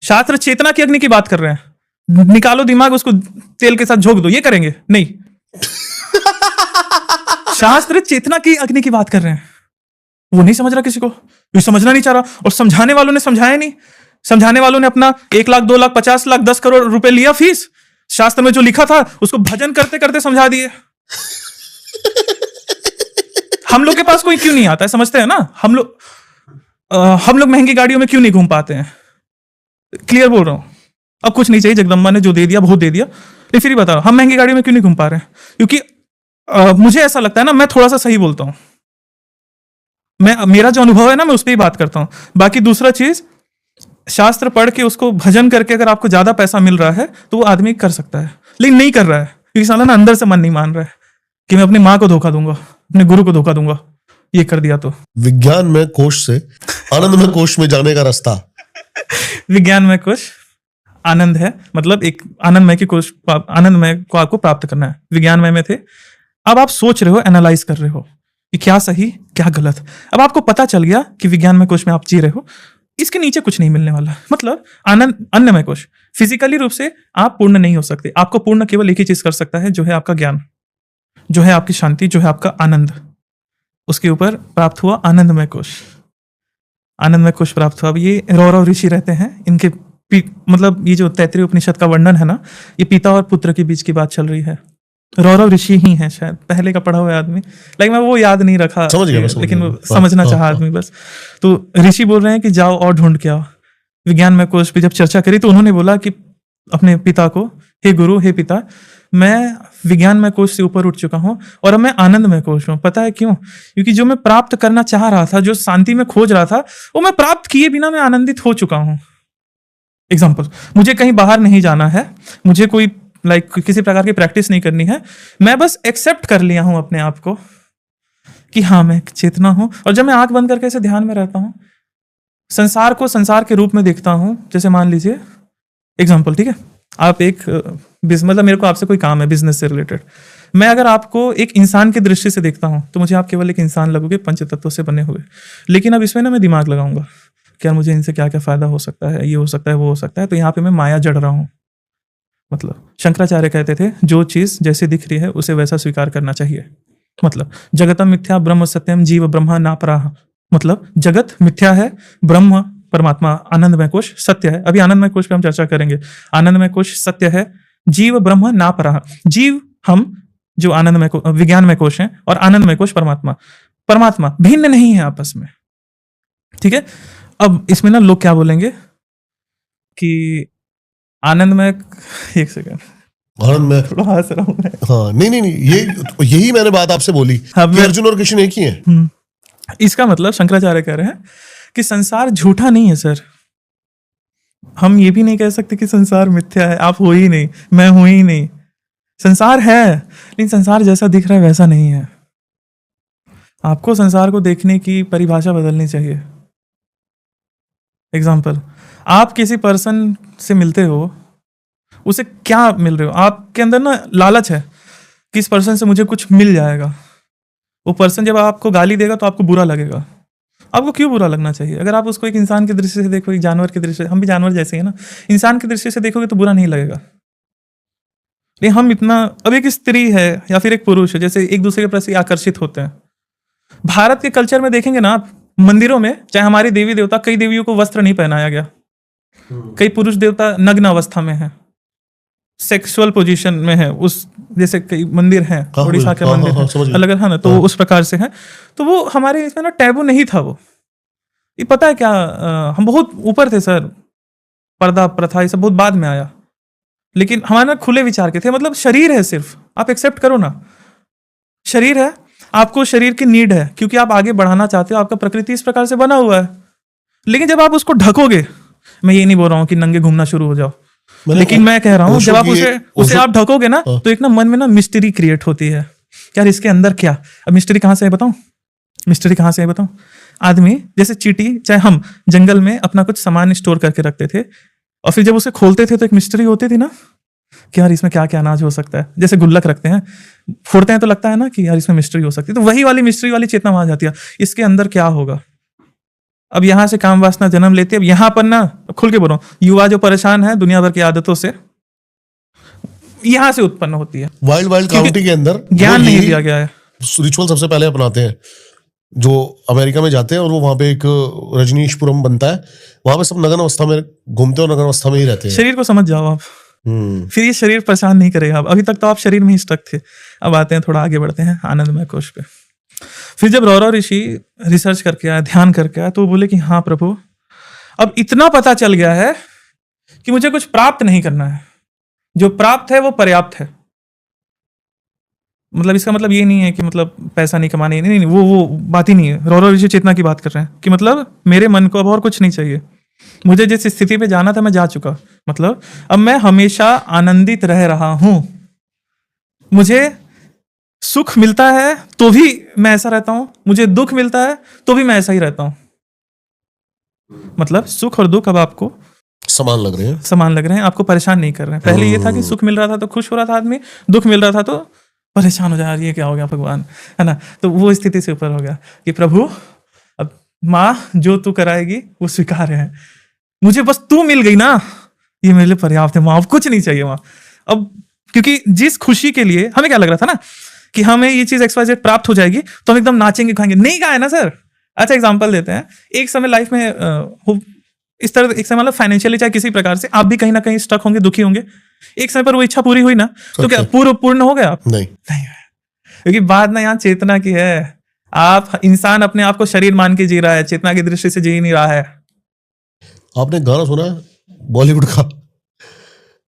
शास्त्र चेतना की अग्नि की बात कर रहे हैं। निकालो दिमाग, उसको तेल के साथ झोंक दो, ये करेंगे नहीं। शास्त्र चेतना की अग्नि की बात कर रहे हैं। वो नहीं समझ रहा, किसी को ये समझना नहीं चाह रहा, और समझाने वालों ने समझाया नहीं। समझाने वालों ने अपना 1 लाख 2 लाख 50 लाख 10 करोड़ रुपए लिया फीस, शास्त्र में जो लिखा था उसको भजन करते करते समझा दिए। हम लोग के पास कोई क्यों नहीं आता है, समझते हैं ना। हम लोग महंगी गाड़ियों में क्यों नहीं घूम पाते हैं, क्लियर बोल रहा हूं। अब कुछ नहीं चाहिए, जगदम्बा ने जो दे दिया बहुत दे दिया, लेकिन फिर ही बताओ हम महंगी गाड़ियों में क्यों नहीं घूम पा रहे हैं? क्योंकि मुझे ऐसा लगता है ना, मैं थोड़ा सा सही बोलता हूं, मेरा जो अनुभव है ना, मैं उस पर ही बात करता हूं। बाकी दूसरा चीज, शास्त्र पढ़ के उसको भजन करके अगर आपको ज्यादा पैसा मिल रहा है तो वो आदमी कर सकता है, लेकिन नहीं कर रहा है क्योंकि साला ना अंदर से मन नहीं मान रहा है कि मैं अपनी माँ को धोखा दूंगा, अपने गुरु को धोखा दूंगा, ये कर दिया तो। विज्ञान में कोश से आनंदमय कोश में जाने का रास्ता। विज्ञान में कोश आनंद है, मतलब एक आनंदमय की कोश, आनंदमय को आपको प्राप्त करना है। विज्ञानमय में थे, अब आप सोच रहे हो, एनालाइज कर रहे हो कि क्या सही क्या गलत। अब आपको पता चल गया कि विज्ञान में कोश में आप जी रहे हो, इसके नीचे कुछ नहीं मिलने वाला। मतलब आनंद, अन्नमय कोश, फिजिकली रूप से आप पूर्ण नहीं हो सकते। आपको पूर्ण केवल एक ही चीज कर सकता है, जो है आपका ज्ञान, जो है आपकी शांति, जो है आपका आनंद। उसके ऊपर प्राप्त हुआ आनंदमय कोश, आनंदमय कोश प्राप्त हुआ। अब ये रौरव ऋषि रहते हैं, इनके मतलब ये जो तैत्तिरीय उपनिषद का वर्णन है ना, ये पिता और पुत्र के बीच की बात चल रही है। रौरव ऋषि ही है शायद, पहले का पढ़ा हुआ आदमी, लेकिन मैं वो याद नहीं रखा, समझ गया, लेकिन वो समझना चाहा आदमी बस। तो ऋषि बोल रहे हैं कि जाओ और ढूंढ के आओ। विज्ञान में कोश पे जब चर्चा करी तो उन्होंने बोला कि अपने पिता को, हे गुरु, हे पिता, मैं विज्ञान में कोश से ऊपर उठ चुका हूं और अब मैं आनंद में कोश हूं। पता है क्यों? क्योंकि जो मैं प्राप्त करना चाह रहा था, जो शांति में खोज रहा था, वो मैं प्राप्त किए बिना मैं आनंदित हो चुका हूं। एग्जाम्पल, मुझे कहीं बाहर नहीं जाना है, मुझे कोई किसी प्रकार की प्रैक्टिस नहीं करनी है, मैं बस एक्सेप्ट कर लिया हूं अपने आप को कि हाँ मैं चेतना हूं। और जब मैं आंख बंद करके ऐसे ध्यान में रहता हूं, संसार को संसार के रूप में देखता हूं। जैसे मान लीजिए एग्जाम्पल, ठीक है, आप एक मतलब मेरे को आपसे कोई काम है बिजनेस से रिलेटेड, मैं अगर आपको एक इंसान की दृष्टि से देखता हूं तो मुझे आप केवल एक इंसान लगोगे, पंच तत्वों से बने हुए। लेकिन अब इसमें ना मैं दिमाग लगाऊंगा कि यार मुझे इनसे क्या क्या फायदा हो सकता है, ये हो सकता है, वो हो सकता है, तो यहाँ पे मैं माया जड़ रहा हूँ। मतलब शंकराचार्य कहते थे जो चीज जैसे दिख रही है उसे वैसा स्वीकार करना चाहिए। मतलब जगतम मिथ्या ब्रह्म सत्यम जीव ब्रह्मा नापराह, मतलब जगत मिथ्या है, ब्रह्म परमात्मा आनंदमय कोश सत्य है। अभी आनंदमय कोश पे हम चर्चा करेंगे। आनंदमय कोश सत्य है, जीव ब्रह्म नापराह, जीव हम जो आनंदमय विज्ञानमय कोश है, और आनंदमय कोश परमात्मा, परमात्मा भिन्न नहीं है आपस में, ठीक है। अब इसमें ना लोग क्या बोलेंगे कि आनंदमय, एक सेकंड, आनंदमय, थोड़ा हंस रहा हूं मैं। हाँ नहीं, यही मैंने बात आपसे बोली कि अर्जुन और कृष्ण एक ही हैं। इसका मतलब शंकराचार्य कह रहे हैं कि संसार झूठा नहीं है सर। हम ये भी नहीं कह सकते कि संसार मिथ्या है, आप हो ही नहीं, मैं हूं ही नहीं। संसार है, लेकिन संसार जैसा दिख रहा है वैसा नहीं है। आपको संसार को देखने की परिभाषा बदलनी चाहिए। एग्जाम्पल, आप किसी पर्सन से मिलते हो, उसे क्या मिल रहे हो, आपके अंदर ना लालच है कि इस पर्सन से मुझे कुछ मिल जाएगा। वो पर्सन जब आपको गाली देगा तो आपको बुरा लगेगा। आपको क्यों बुरा लगना चाहिए? अगर आप उसको एक इंसान की दृष्टि से देखो, एक जानवर की दृष्टि से, हम भी जानवर जैसे ही ना, इंसान की दृष्टि से देखोगे तो बुरा नहीं लगेगा। लेकिन हम इतना, अब एक स्त्री है या फिर एक पुरुष है, जैसे एक दूसरे के प्रति आकर्षित होते हैं। भारत के कल्चर में देखेंगे ना आप, मंदिरों में चाहे हमारी देवी देवता, कई देवियों को वस्त्र नहीं पहनाया गया, कई पुरुष देवता नग्न अवस्था में है, सेक्सुअल पोजीशन में है, उस जैसे कई मंदिर हैं, उड़ीसा के मंदिर हैं अलग है ना, तो उस प्रकार से है। तो वो हमारे इसमें ना टैबू नहीं था। वो ये पता है क्या, हम बहुत ऊपर थे सर, पर्दा प्रथा ये सब बहुत बाद में आया, लेकिन हमारे खुले विचार के थे। मतलब शरीर है, सिर्फ आप एक्सेप्ट करो ना, शरीर है, आपको शरीर की नीड है क्योंकि आप आगे बढ़ाना चाहते हो, आपका प्रकृति इस प्रकार से बना हुआ है। लेकिन जब आप उसको ढकोगे, मैं ये नहीं बोल रहा हूँ कि नंगे घूमना शुरू हो जाओ, लेकिन मैं कह रहा हूँ जब आप उसे आप ढकोगे ना, तो एक ना मन में ना मिस्ट्री क्रिएट होती है यार इसके अंदर क्या, अब मिस्ट्री कहाँ से है बताऊं, मिस्ट्री कहाँ से है बताऊं। आदमी जैसे चींटी, चाहे हम जंगल में अपना कुछ सामान स्टोर करके रखते थे, और फिर जब उसे खोलते थे तो एक मिस्ट्री होती थी ना कि यार इसमें क्या क्या अनाज हो सकता है। जैसे गुल्लक रखते हैं, फोड़ते हैं तो लगता है ना कि यार इसमें मिस्ट्री हो सकती है, तो वही वाली मिस्ट्री वाली चेतना वहां जाती है, इसके अंदर क्या होगा। अब यहां से काम वासना जन्म लेती है। अब यहां पर ना, खुल के बोलो, युवा जो परेशान है दुनिया भर की आदतों से, यहां से उत्पन्न होती है। वाइल्ड वाइल्ड काउंटी के अंदर ज्ञान नहीं दिया गया है। रिचुअल सबसे पहले अपनाते हैं, जो अमेरिका में जाते हैं और वो वहां पे एक रजनीशपुरम बनता है, वहां पे सब नग्न अवस्था में घूमते हैं और नग्न अवस्था में ही रहते हैं। शरीर को समझ जाओ आप, फिर ये शरीर परेशान नहीं करेगा। अभी तक तो आप शरीर में ही स्टक थे। अब आते हैं, थोड़ा आगे बढ़ते हैं आनंदमय कोश पे। फिर जब रौरव ऋषि रिसर्च करके आया, ध्यान करके आया, तो वो बोले कि हाँ प्रभु, अब इतना पता चल गया है कि मुझे कुछ प्राप्त नहीं करना है, जो प्राप्त है वो पर्याप्त है। मतलब इसका मतलब ये नहीं है कि मतलब पैसा नहीं कमाने, नहीं, वो बात ही नहीं है। रौरव ऋषि चेतना की बात कर रहे हैं कि मतलब मेरे मन को अब और कुछ नहीं चाहिए, मुझे जिस स्थिति पे जाना था मैं जा चुका। मतलब अब मैं हमेशा आनंदित रह रहा हूं, मुझे सुख मिलता है तो भी मैं ऐसा रहता हूं, मुझे दुख मिलता है तो भी मैं ऐसा ही रहता हूं। मतलब सुख और दुख अब आपको समान लग रहे हैं, समान लग रहे हैं, आपको परेशान नहीं कर रहे हैं। पहले ये था कि सुख मिल रहा था तो खुश हो रहा था आदमी, दुख मिल रहा था तो परेशान हो जा, ये क्या हो गया भगवान, है ना। तो वो स्थिति से ऊपर हो गया कि प्रभु अब माँ जो तू कराएगी वो स्वीकार है, मुझे बस तू मिल गई ना, ये मेरे लिए पर्याप्त है माँ, अब कुछ नहीं चाहिए माँ। अब क्योंकि जिस खुशी के लिए हमें क्या लग रहा था ना कि हमें ये चीज XYZ प्राप्त हो जाएगी तो हम एकदम नाचेंगे खाएंगे, नहीं कहा है ना सर। अच्छा एग्जांपल देते हैं, एक समय लाइफ में इस तरह, एक समय मतलब फाइनेंशियली चाहे किसी प्रकार से आप भी कहीं ना कहीं स्टक होंगे, दुखी होंगे, एक समय पर वो इच्छा पूरी हुई ना, तो क्या पूर्ण हो गया? नहीं, क्योंकि बात ना यहाँ चेतना की है। आप इंसान अपने आप को शरीर मान के जी रहा है, चेतना की दृष्टि से जी नहीं रहा है। आपने गाना सुना है बॉलीवुड का,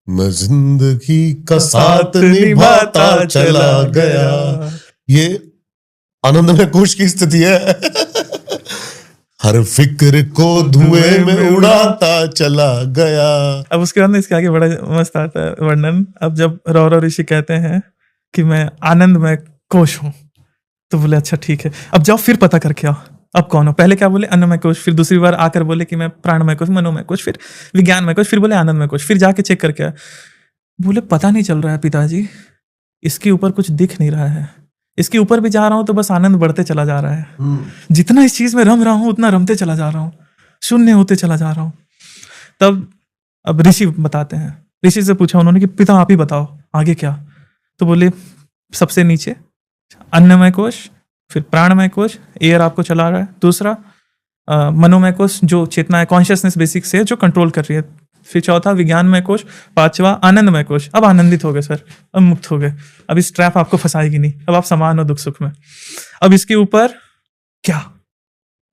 मैं जिंदगी का साथ निभाता चला गया, ये आनंदमय कोश की स्थिति है। हर फिक्र को धुएं में उड़ाता चला गया। अब उसके बाद में इसके आगे बड़ा मस्त आता है वर्णन। अब जब रौरव ऋषि कहते हैं कि मैं आनंदमय कोश हूं, तो बोले अच्छा ठीक है, अब जाओ फिर पता करके आओ अब कौन हो। पहले क्या बोले? अन्नमय कोश, फिर दूसरी बार आकर बोले कि मैं प्राणमय कोश, मनोमय कोश, फिर विज्ञानमय कोश, फिर बोले आनंदमय कोश। फिर जाके चेक करके आया, बोले पता नहीं चल रहा है पिताजी, इसके ऊपर कुछ दिख नहीं रहा है, इसके ऊपर भी जा रहा हूं तो बस आनंद बढ़ते चला जा रहा है, जितना इस चीज में रम रहा हूं उतना रमते चला जा रहा हूं, शून्य होते चला जा रहा हूं। तब अब ऋषि बताते हैं, ऋषि से पूछा उन्होंने कि पिता आप ही बताओ आगे क्या। तो बोले सबसे नीचे अन्नमय कोश, फिर प्राणमय कोश, एयर आपको चला रहा है, दूसरा मनोमय कोश जो चेतना है, कॉन्शियसनेस बेसिक से जो कंट्रोल कर रही है, फिर चौथा विज्ञानमय कोश, पांचवा आनंदमय कोश। अब आनंदित हो गए सर, अब मुक्त हो गए, अब इस ट्रैप आपको फंसाएगी नहीं, अब आप समान हो दुख सुख में। अब इसके ऊपर क्या?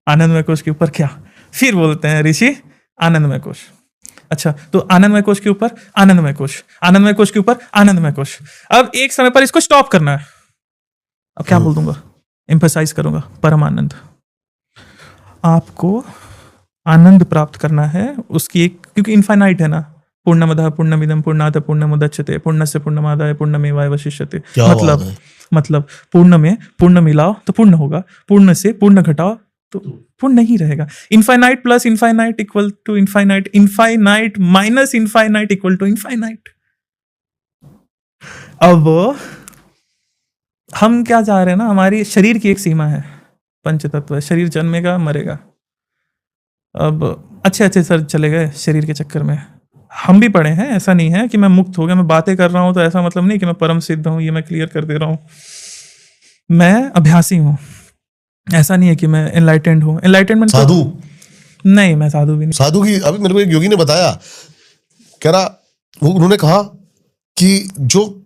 आनंदमय कोश के ऊपर क्या? फिर बोलते हैं ऋषि आनंदमय कोश। अच्छा, तो आनंदमय कोश के ऊपर आनंदमय कोश, आनंदमय कोश के ऊपर आनंदमय कोश। अब एक समय पर इसको स्टॉप करना है। अब क्या बोल दूंगा, एम्फसाइज करूंगा, परमानंद। आपको आनंद प्राप्त करना है उसकी एक, क्योंकि इनफाइनाइट है ना, पूर्णमदः पूर्णमिदं पूर्णात् पूर्णमुदच्यते पूर्णस्य पूर्णमादाय पूर्णमेवावशिष्यते। मतलब पूर्ण में पूर्ण मिलाओ तो पूर्ण होगा, पूर्ण से पूर्ण घटाओ तो पूर्ण नहीं रहेगा। Infinite plus infinite equal to infinite, infinite minus infinite equal to infinite. अब हम क्या चाह रहे हैं ना, हमारी शरीर की एक सीमा है, पंच तत्व है, शरीर जन्मेगा मरेगा। अब अच्छे सर चले गए शरीर के चक्कर में, हम भी पढ़े हैं, ऐसा नहीं है कि मैं मुक्त हो गया, मैं बातें कर रहा हूं तो ऐसा मतलब नहीं कि मैं परम सिद्ध हूं, ये मैं क्लियर कर दे रहा हूं। मैं अभ्यासी हूं, ऐसा नहीं है कि मैं एनलाइटेंड हूं। एनलाइटेनमेंट साधु नहीं, मैं साधु भी नहीं। साधु की अभी मेरे को एक योगी ने बताया, कह रहा वो उन्होंने कहा कि जो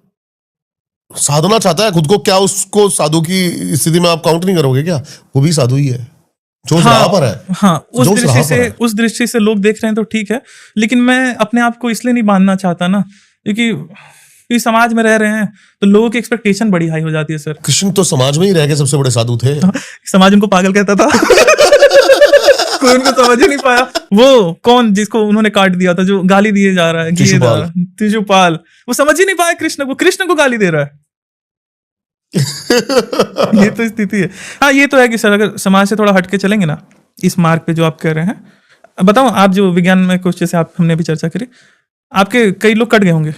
साधना चाहता है खुद को, क्या उसको साधु की स्थिति में आप काउंट नहीं करोगे क्या? वो भी साधु ही है जो उस राह पर है। हाँ, उस दृष्टि से लोग देख रहे हैं तो ठीक है, लेकिन मैं अपने आप को इसलिए नहीं बांधना चाहता ना, क्योंकि समाज में रह रहे हैं तो लोगों की एक्सपेक्टेशन बड़ी हाई हो जाती है सर। कृष्ण तो समाज में ही रह के सबसे बड़े साधु थे। समाज उनको पागल कहता था। कोई उनको समझ ही नहीं पाया। वो कौन जिसको उन्होंने काट दिया था, जो गाली दिए जा रहा है, शिशुपाल, वो समझ ही नहीं पाया कृष्ण को गाली दे रहा है। ये तो स्थिति है। हाँ, ये तो है कि सर अगर समाज से थोड़ा हट के चलेंगे ना इस मार्ग पे जो आप कह रहे हैं, बताओ आप जो विज्ञान में कुछ जैसे आप हमने भी चर्चा करी, आपके कई लोग कट गए होंगे,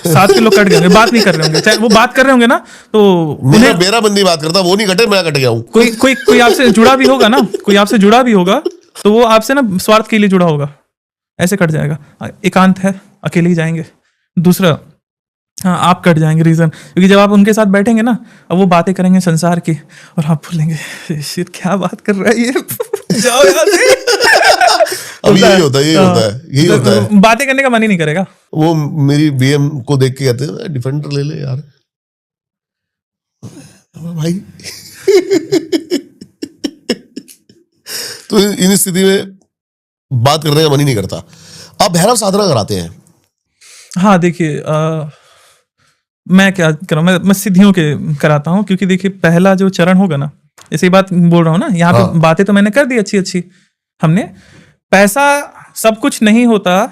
7 के लोग कट गए होंगे, बात नहीं कर रहे होंगे, चाहे वो बात कर रहे होंगे ना तो मेरा बंदी बात करता, वो नहीं कटे, मैं कट गया हूँ। कोई आपसे जुड़ा भी होगा ना, कोई आपसे जुड़ा भी होगा तो वो आपसे ना स्वार्थ के लिए जुड़ा होगा, ऐसे कट जाएगा। एकांत है, अकेले ही जाएंगे। दूसरा, हाँ, आप कट जाएंगे रीजन, क्योंकि जब आप उनके साथ बैठेंगे ना, अब वो बातें करेंगे संसार की और आप बोलेंगे शिट क्या बात कर रहा है ये जाओ यहाँ से। अब यही होता है, बातें करने का मन ही नहीं करेगा। वो मेरी बीएम को देख के कहते हैं डिफेंडर ले ले यार भाई। तो इन स्थिति में बात करने का मन ही नहीं करता। आप भैरव साधना कराते हैं? हाँ, देखिए मैं क्या कर रहा हूँ, मैं सिद्धियों के कराता हूँ, क्योंकि देखिए पहला जो चरण होगा ना, जैसे ये बात बोल रहा हूँ ना यहाँ पे, हाँ। बातें तो मैंने कर दी अच्छी हमने। पैसा सब कुछ नहीं होता,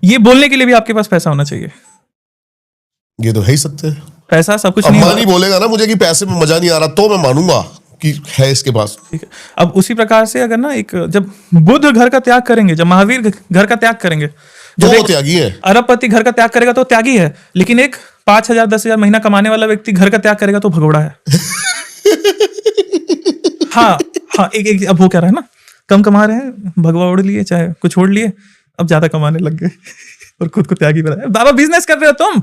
ये बोलने के लिए भी आपके पास पैसा होना चाहिए। ये तो है ही सत्य। पैसा सब कुछ नहीं नहीं बोलेगा ना मुझे कि पैसे में मजा नहीं आ रहा, तो मैं मानूंगा कि है इसके पास। ठीक है। अब उसी प्रकार से अगर ना जब बुद्ध घर का त्याग करेंगे, जब महावीर घर का त्याग करेंगे, जो वो त्यागी है। अरबपति घर का त्याग करेगा तो त्यागी है, लेकिन एक 5,000 10,000 महीना कमाने वाला व्यक्ति घर का त्याग करेगा तो भगोड़ा है। हाँ, एक अब वो कह रहा है ना, कम कमा रहे हैं, भगवा ओढ़ लिए, चाहे कुछ ओढ़ लिए, अब ज्यादा कमाने लग गए और खुद को त्यागी बनाया। बाबा बिजनेस कर रहे हो तुम।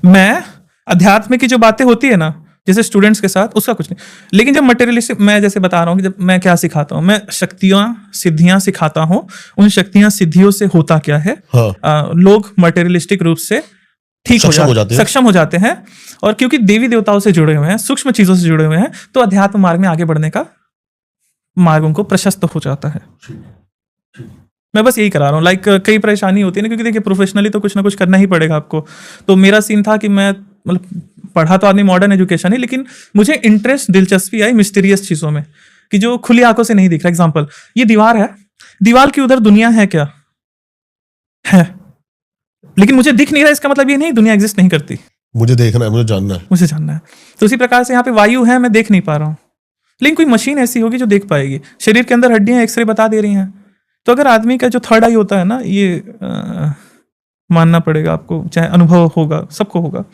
मैं अध्यात्म की जो बातें होती है ना, जैसे स्टूडेंट्स के साथ, उसका कुछ नहीं। लेकिन जब मटेरियलिस्टिक, मैं जैसे बता रहा हूँ कि जब मैं क्या सिखाता हूँ, मैं शक्तियां सिद्धियां सिखाता हूँ। उन शक्तियां सिद्धियों से होता क्या है, हाँ। लोग मटेरियलिस्टिक रूप से ठीक सक्षम हो जाते हैं, और क्योंकि देवी देवताओं से जुड़े हुए हैं, सूक्ष्म चीजों से जुड़े हुए हैं, तो अध्यात्म मार्ग में आगे बढ़ने का मार्ग उनको प्रशस्त हो जाता है। मैं बस यही करा रहा हूँ। लाइक कई परेशानी होती है ना, क्योंकि देखिए प्रोफेशनली तो कुछ ना कुछ करना ही पड़ेगा आपको। तो मेरा सीन था कि मैं मतलब पढ़ा तो आदमी मॉडर्न एजुकेशन ही, लेकिन मुझे इंटरेस्ट, दिलचस्पी आई मिस्टीरियस चीजों में, कि जो खुली आंखों से नहीं दिख रहा। एग्जाम्पल, ये दीवार है, दीवार की उधर दुनिया है क्या? है, लेकिन मुझे दिख नहीं रहा, इसका मतलब ये नहीं दुनिया एग्जिस्ट नहीं करती। मुझे देखना है, मुझे जानना है। तो उसी प्रकार से यहाँ पे वायु है, मैं देख नहीं पा रहा हूँ, लेकिन कोई मशीन ऐसी होगी जो देख पाएगी। शरीर के अंदर हड्डियां एक्सरे बता दे रही हैं। तो अगर आदमी का जो थर्ड आई होता है ना, ये मानना पड़ेगा आपको, चाहे अनुभव होगा, सबको होगा।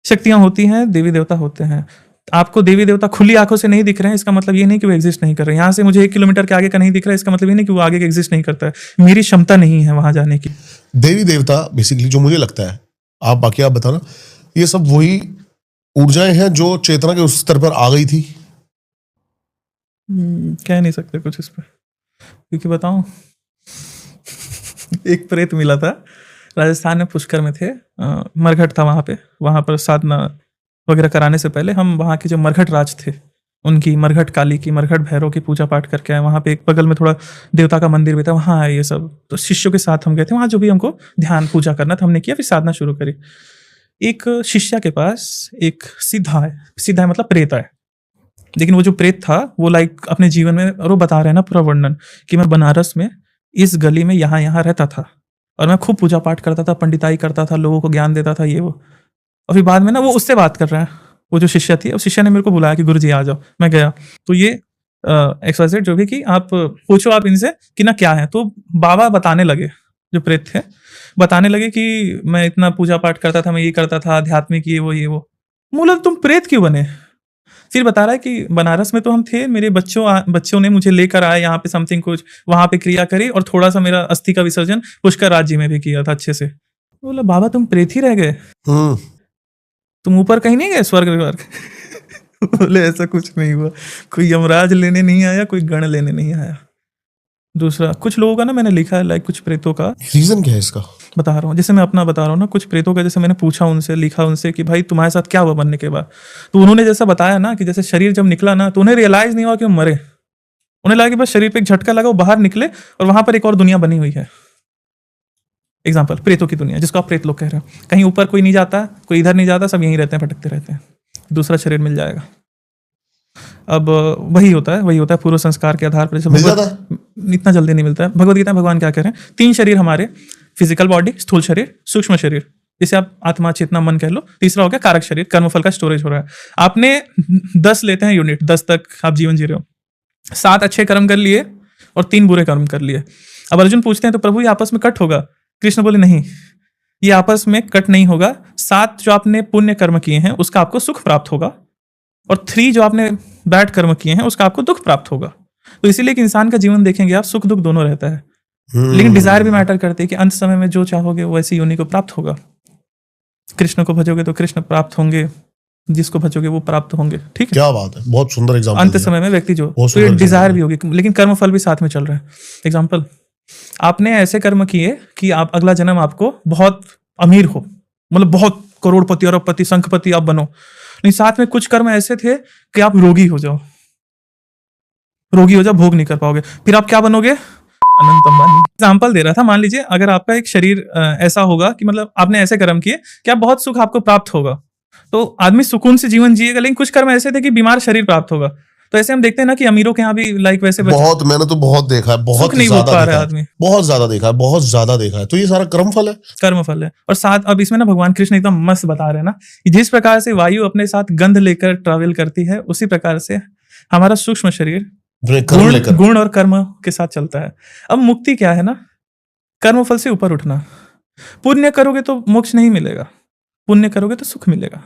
शक्तियां होती हैं, देवी देवता होते हैं। आपको देवी देवता खुली आंखों से नहीं दिख रहे हैं, इसका मतलब ये नहीं कि वो एग्जिस्ट नहीं कर रहे हैं। यहाँ से मुझे 1 किलोमीटर के आगे का नहीं दिख रहा है, इसका मतलब ये नहीं कि वो आगे का एग्जिस्ट नहीं करता है। मेरी क्षमता नहीं है वहां जाने की। देवी देवता बेसिकली जो मुझे लगता है, आप बाकी आप बताना, ये सब वही ऊर्जाएं हैं जो चेतना के उस स्तर पर आ गई थी। कह नहीं सकते कुछ इस पर, क्योंकि बताऊं, एक प्रेत मिला था राजस्थान में, पुष्कर में थे, मरघट था वहां पर साधना वगैरह कराने से पहले हम वहाँ के जो मरघट राज थे, उनकी मरघट काली की, मरघट भैरव की पूजा पाठ करके आए। वहाँ पे एक बगल में थोड़ा देवता का मंदिर भी था, वहाँ आए ये सब। तो शिष्यों के साथ हम गए थे वहाँ, जो भी हमको ध्यान पूजा करना था हमने किया, फिर साधना शुरू करी। एक शिष्या के पास एक सीधा है मतलब प्रेत है, लेकिन वो जो प्रेत था वो लाइक अपने जीवन में, और वो बता रहे हैं ना पूरा वर्णन, कि मैं बनारस में इस गली में यहाँ रहता था, और मैं खूब पूजा पाठ करता था, पंडिताई करता था, लोगों को ज्ञान देता था, ये वो। और फिर बाद में ना वो उससे बात कर रहा है, वो जो शिष्या थी, अब शिष्या ने मेरे को बुलाया कि गुरुजी आ जाओ। मैं गया, तो ये XYZ जो भी, कि आप पूछो आप इनसे कि ना क्या है। तो बाबा बताने लगे, जो प्रेत थे बताने लगे कि मैं इतना पूजा पाठ करता था, मैं ये करता था, आध्यात्मिक ये वो। बोला तुम प्रेत क्यों बने? फिर बता रहा है कि बनारस में तो हम थे, मेरे बच्चों ने मुझे लेकर आए यहाँ पे, समथिंग कुछ वहां पे क्रिया करी, और थोड़ा सा मेरा अस्थि का विसर्जन पुष्कर राज्य में भी किया था अच्छे से। बोला बाबा तुम प्रेत ही रह गए, तुम ऊपर कहीं नहीं गए स्वर्ग वर्ग? बोले ऐसा कुछ नहीं हुआ, कोई यमराज लेने नहीं आया, कोई गण लेने नहीं आया। दूसरा, कुछ लोगों का ना मैंने लिखा है, लाइक कुछ प्रेतों का रीजन क्या है इसका, बता रहा हूँ, जैसे मैं अपना बता रहा हूँ ना, कुछ प्रेतों का जैसे मैंने पूछा उनसे, लिखा उनसे कि भाई तुम्हारे साथ क्या हुआ बनने के बाद, तो उन्होंने जैसा बताया ना कि जैसे शरीर जब निकला ना, तो उन्हें रियलाइज नहीं हुआ कि वो मरे। उन्हें लगा कि बस शरीर पे एक झटका लगा, वो बाहर निकले और वहां पर एक और दुनिया बनी हुई है। एग्जाम्पल, प्रेतों की दुनिया, जिसको आप प्रेत लोग कह रहे हो। कहीं ऊपर कोई नहीं जाता, कोई इधर नहीं जाता, सब यहीं रहते हैं, भटकते रहते हैं। दूसरा शरीर मिल जाएगा। अब वही होता है पूर्व संस्कार के आधार पर। इतना जल्दी नहीं मिलता है। भगवद गीता में भगवान क्या कह रहे हैं, 3 शरीर हमारे, फिजिकल बॉडी, स्थूल शरीर, सूक्ष्म शरीर। जैसे आप आत्मा, चेतना, मन कह लो। तीसरा हो गया कारक शरीर, कर्मफल का स्टोरेज हो रहा है। आपने 10 लेते हैं यूनिट, 10 तक आप जीवन जी रहे हो, 7 अच्छे कर्म कर लिए और 3 बुरे कर्म कर लिए। अब अर्जुन पूछते हैं तो प्रभु ये आपस में कट होगा? कृष्ण बोले नहीं, ये आपस में कट नहीं होगा। 7 जो आपने पुण्य कर्म किए हैं उसका आपको सुख प्राप्त होगा, और 3 जो आपने बैड कर्म किए हैं उसका आपको दुख प्राप्त होगा। तो इसीलिए एक इंसान का जीवन देखेंगे आप, सुख दुख दोनों रहता है, लेकिन डिजायर भी मैटर करती है कि अंत समय में जो चाहोगे वो ऐसी योनि को प्राप्त होगा। कृष्ण को भजोगे तो कृष्ण प्राप्त होंगे, जिसको भजोगे वो प्राप्त होंगे। ठीक है, क्या बात है, बहुत सुंदर एग्जांपल अंत समय में व्यक्ति जो, बहुत तो ये सुंदर डिजायर example भी होगी, लेकिन कर्म फल भी साथ में चल रहा है। एग्जाम्पल, आपने ऐसे कर्म किए कि आप अगला जन्म आपको बहुत अमीर हो, मतलब बहुत करोड़पति, अरबपति, शंखपति आप बनो, लेकिन साथ में कुछ कर्म ऐसे थे कि आप रोगी हो जाओ, भोग नहीं कर पाओगे, फिर आप क्या बनोगे? अनंत अंबानी। एग्जाम्पल दे रहा था, मान लीजिए अगर आपका एक शरीर ऐसा होगा कि मतलब आपने ऐसे कर्म किए कि आप बहुत सुख आपको प्राप्त होगा, तो आदमी सुकून से जीवन जिएगा। लेकिन कुछ कर्म ऐसे थे कि बीमार शरीर प्राप्त होगा, तो ऐसे हम देखते हैं ना कि अमीरों के यहाँ भी लाइक वैसे बहुत, मैंने तो बहुत देखा है, बहुत सुख नहीं भोग पा रहा है आदमी, बहुत ज्यादा देखा है, बहुत ज्यादा देखा है। तो ये सारा कर्म फल है, कर्म फल है। और साथ अब इसमें ना भगवान कृष्ण एकदम मस्त बता रहे हैं ना कि जिस प्रकार से वायु अपने साथ गंध लेकर ट्रैवल करती है, उसी प्रकार से हमारा सूक्ष्म शरीर गुण और कर्म के साथ चलता है। अब मुक्ति क्या है ना, कर्म फल से ऊपर उठना। पुण्य करोगे तो मोक्ष नहीं मिलेगा, पुण्य करोगे तो सुख मिलेगा।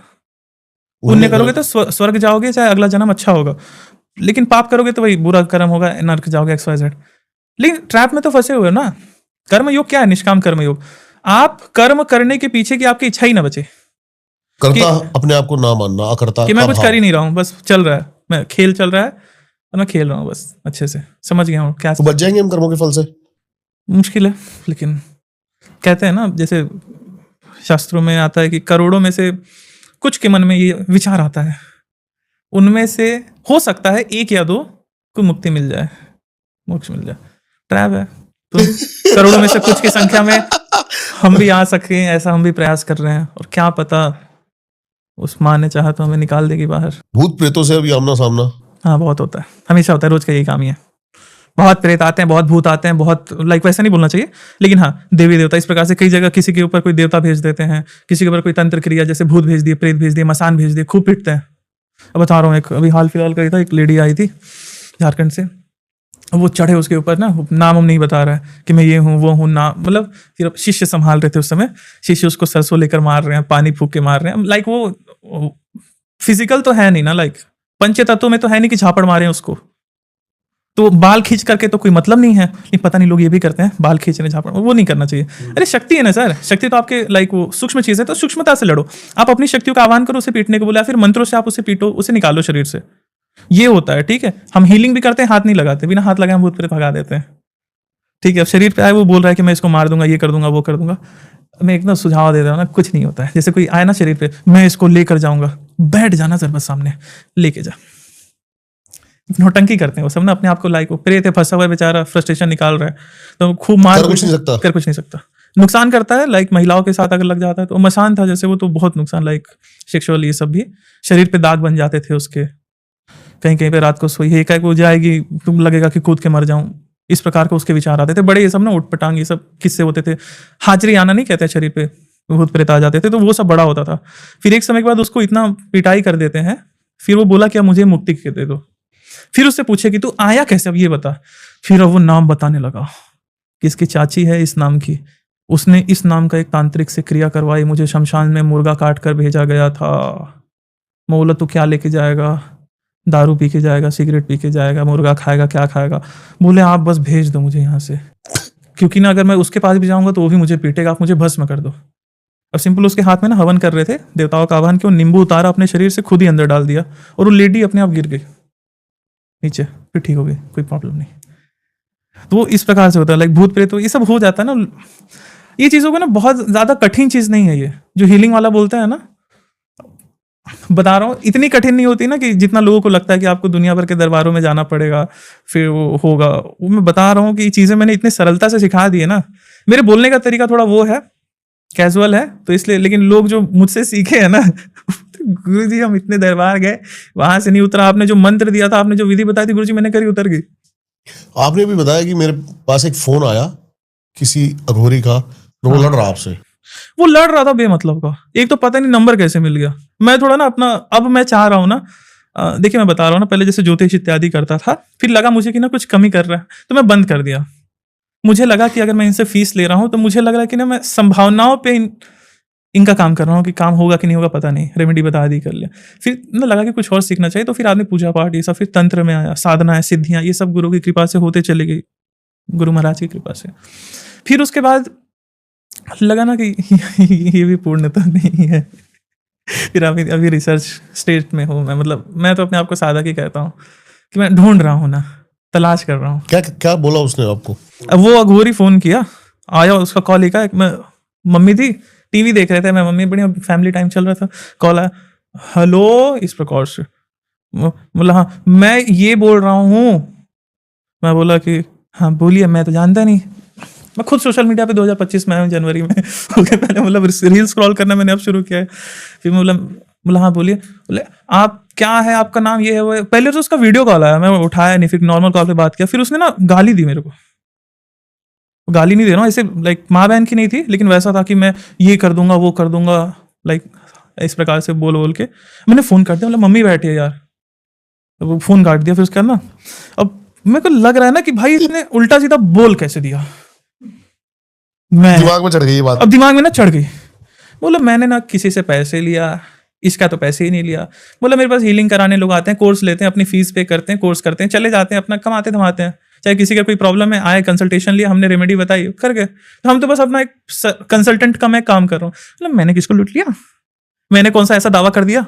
पुण्य करोगे तो स्वर्ग जाओगे, चाहे अगला जन्म अच्छा होगा, लेकिन पाप करोगे तो वही बुरा कर्म होगा, नरक जाओगे, XYZ। लेकिन ट्रैप में तो फंसे हुए हो ना। कर्म योग क्या है? निष्काम कर्म योग। आप कर्म करने के पीछे की आपकी इच्छा ही ना बचे, करता अपने आप को ना मानना, अकर्ता कि मैं कुछ कर ही नहीं रहा हूँ, बस चल रहा है, मैं खेल चल रहा है और मैं खेल रहा हूँ बस, अच्छे से समझ गया हूँ क्या। तो बच जाएंगे हम कर्मों के फल से? मुश्किल है, लेकिन कहते हैं ना, जैसे शास्त्रों में आता है कि करोड़ों में से कुछ के मन में ये विचार आता है, उनमें से हो सकता है 1 या 2 को मुक्ति मिल जाए, मोक्ष मिल जाए। ट्रैप है, तो करोड़ों में से कुछ की संख्या में हम भी आ सके, ऐसा हम भी प्रयास कर रहे हैं, और क्या पता उस माँ ने चाहा तो हमें निकाल देगी बाहर। भूत प्रेतों से अभी आमना सामना? हाँ, बहुत होता है, हमेशा होता है, रोज का यही काम ही है। बहुत प्रेत आते हैं, बहुत भूत आते हैं, बहुत लाइक वैसा नहीं बोलना चाहिए, लेकिन हाँ, देवी देवता इस प्रकार से कई जगह किसी के ऊपर कोई देवता भेज देते हैं, किसी के ऊपर कोई तंत्र क्रिया, जैसे भूत भेज दिए, प्रेत भेज दिए, मसान भेज दिए, खूब पिटते हैं। अब बता रहा हूँ, एक अभी हाल फिलहाल का था, एक लेडी आई थी झारखंड से, वो चढ़े उसके ऊपर ना, नाम हम नहीं बता रहा है कि मैं ये हूँ वो हूँ, नाम मतलब, फिर शिष्य संभाल रहे थे उस समय, शिष्य उसको सरसों लेकर मार रहे हैं, पानी फूक के मार रहे हैं। लाइक वो फिजिकल तो है नहीं ना, लाइक पंच तत्वों में तो है नहीं कि झापड़ मारे उसको, तो बाल खींच करके तो कोई मतलब नहीं है। नहीं, पता नहीं लोग ये भी करते हैं, बाल खींचने झापड़, वो नहीं करना चाहिए। अरे शक्ति है ना सर, शक्ति तो आपके लाइक वो सूक्ष्म चीज है, तो सूक्ष्मता से लड़ो। आप अपनी शक्तियों का आह्वान करो, उसे पीटने को बोला, फिर मंत्रों से आप उसे पीटो, उसे निकालो शरीर से, ये होता है। ठीक है, हम हीलिंग भी करते हैं, हाथ नहीं लगाते, बिना हाथ लगाए भूत प्रेत भगा देते हैं। ठीक है, अब शरीर पे आए, वो बोल रहा है कि मैं इसको मार दूंगा, ये कर दूंगा, वो कर दूंगा। मैं एकदम सुझाव दे रहा हूँ ना, कुछ नहीं होता है। जैसे कोई आए ना शरीर पे, मैं इसको लेकर जाऊंगा, बैठ जाना सर बस सामने, लेके जा। नौटंकी करते हैं वो सब ना, अपने आप को लाइक, वो प्रेत है, फंसा हुआ है बेचारा, फ्रस्ट्रेशन निकाल रहा है, तो खूब मार, कर कुछ नहीं सकता, नुकसान करता है। लाइक महिलाओं के साथ अगर लग जाता है तो, मसान था जैसे, वो तो बहुत नुकसान, लाइक सेक्सुअल ये सब भी, शरीर पे दाग बन जाते थे उसके, कहीं कहीं पे रात को सोई है, एक वो जाएगी, तुम लगेगा कि कूद के मर जाऊं, इस प्रकार के उसके विचार आते थे बड़े। ये सब ना उठपटांग, ये सब किस्से होते थे। हाजिरी आना नहीं कहते, शरीर पे भूत प्रेत आ जाते थे, तो वो सब बड़ा होता था। फिर एक समय के बाद उसको इतना पिटाई कर देते हैं, फिर वो बोला कि अब मुझे मुक्ति दे दो। फिर उससे पूछे कि तू आया कैसे, अब ये बता। फिर अब वो नाम बताने लगा कि इसकी चाची है इस नाम की, उसने इस नाम का एक तांत्रिक से क्रिया करवाई, मुझे शमशान में मुर्गा काट कर भेजा गया था। मैं बोला तू क्या लेके जाएगा? दारू पी के जाएगा, सिगरेट पी के जाएगा, मुर्गा खाएगा, क्या खाएगा? बोले आप बस भेज दो मुझे यहाँ से, क्योंकि ना अगर मैं उसके पास भी जाऊंगा तो वो भी मुझे पीटेगा, आप मुझे भस्म कर दो। अब सिंपल उसके हाथ में ना हवन कर रहे थे, देवताओं का आह्वान किया, नींबू उतारा, अपने शरीर से खुद ही अंदर डाल दिया, और वो लेडी अपने आप गिर गई नीचे, फिर ठीक हो गई, कोई प्रॉब्लम नहीं। तो वो इस प्रकार से होता है, लाइक भूत प्रेत ये सब हो जाता है ना। ये चीजों को ना बहुत ज्यादा कठिन चीज नहीं है, ये जो हीलिंग वाला बोलता है ना, बता रहा हूँ, इतनी कठिन नहीं होती ना कि जितना लोगों को लगता है कि आपको दुनिया भर के दरबारों में जाना पड़ेगा फिर वो होगा। वो मैं बता रहा हूँ कि ये चीजें मैंने इतनी सरलता से सिखा दी है ना। मेरे बोलने का तरीका थोड़ा वो है, कैजुअल है, तो इसलिए, लेकिन लोग जो मुझसे सीखे है ना गुरुजी हम इतने दरबार गए, वहां से नहीं उतरा, आपने जो मंत्र दिया था, आपने जो विधि बताई थी गुरुजी, मैंने करी, उतर गई। आपने भी बताया कि मेरे पास एक फोन आया किसी अघोरी का, वो लड़ रहा आपसे, वो लड़ रहा था बेमतलब का, एक तो पता नहीं नंबर कैसे मिल गया। मैं थोड़ा ना अपना, अब मैं चाह रहा हूँ ना, देखिए मैं बता रहा हूँ ना, पहले जैसे ज्योतिष इत्यादि करता था, फिर लगा मुझे कि ना कुछ कमी कर रहा है, तो मैं बंद कर दिया। मुझे लगा कि अगर मैं इनसे फीस ले रहा हूँ तो मुझे लग रहा है कि ना मैं संभावनाओं पे इनका काम कर रहा हूँ कि काम होगा कि नहीं होगा पता नहीं, रेमेडी बता दी, कर लिया। फिर ना लगा कि कुछ और सीखना चाहिए, तो फिर आदमी पूजा पाठ ये सब, फिर तंत्र में आया, साधनाएं, सिद्धियां, ये सब गुरु की कृपा से होते चले गई, गुरु महाराज की कृपा से। फिर उसके बाद लगा ना कि ये भी पूर्णता नहीं है। फिर अभी रिसर्च स्टेज में हूँ मैं, मतलब मैं तो अपने आप को साधक ही कहता हूँ कि मैं ढूंढ रहा हूँ ना, तलाश कर रहा हूँ। क्या क्या बोला उसने आपको? अब वो अघोरी फोन किया, आया, उसका कॉल ही का, मैं मम्मी थी, टीवी देख रहे थे, मैं मम्मी, बढ़िया फैमिली टाइम चल रहा था, कॉल आया, हेलो, इस प्रकार से। बोला हाँ मैं ये बोल रहा हूँ। मैं बोला कि हाँ बोलिए, मैं तो जानता नहीं, मैं खुद सोशल मीडिया पे 2025 में आया हूँ, जनवरी में। ओके, पहले मतलब रील स्क्रॉल करना मैंने अब शुरू किया है। फिर मैं बोला हाँ बोलिए। बोले आप क्या है, आपका नाम ये है वो है। पहले तो उसका वीडियो कॉल आया, मैं उठाया नहीं, फिर नॉर्मल कॉल पे बात किया। फिर उसने ना गाली दी मेरे को, गाली नहीं दे रहा हूँ ऐसे, लाइक माँ बहन की नहीं थी, लेकिन वैसा था कि मैं ये कर दूंगा वो कर दूंगा, लाइक इस प्रकार से बोल बोल के। मैंने फोन काट दिया, मतलब मम्मी बैठी है यार, तो वो फोन काट दिया। फिर उसके बाद ना, अब मेरे को लग रहा है ना कि भाई इसने उल्टा सीधा बोल कैसे दिया, मैं दिमाग में चढ़ गई ये बात। अब दिमाग में ना चढ़ गई। बोला मैंने ना किसी से पैसे लिया, इसका तो पैसे ही नहीं लिया। बोला मेरे पास हीलिंग कराने लोग आते हैं, कोर्स लेते हैं, अपनी फीस पे करते हैं, कोर्स करते हैं, चले जाते हैं, अपना कमाते धमाते हैं। चाहे किसी का कोई प्रॉब्लम है, आए, कंसल्टेशन लिया, हमने रेमेडी बताई, कर गए। तो हम तो बस अपना एक कंसल्टेंट का मैं काम कर रहा हूँ। मतलब मैंने किसको लूट लिया, मैंने कौन सा ऐसा दावा कर दिया।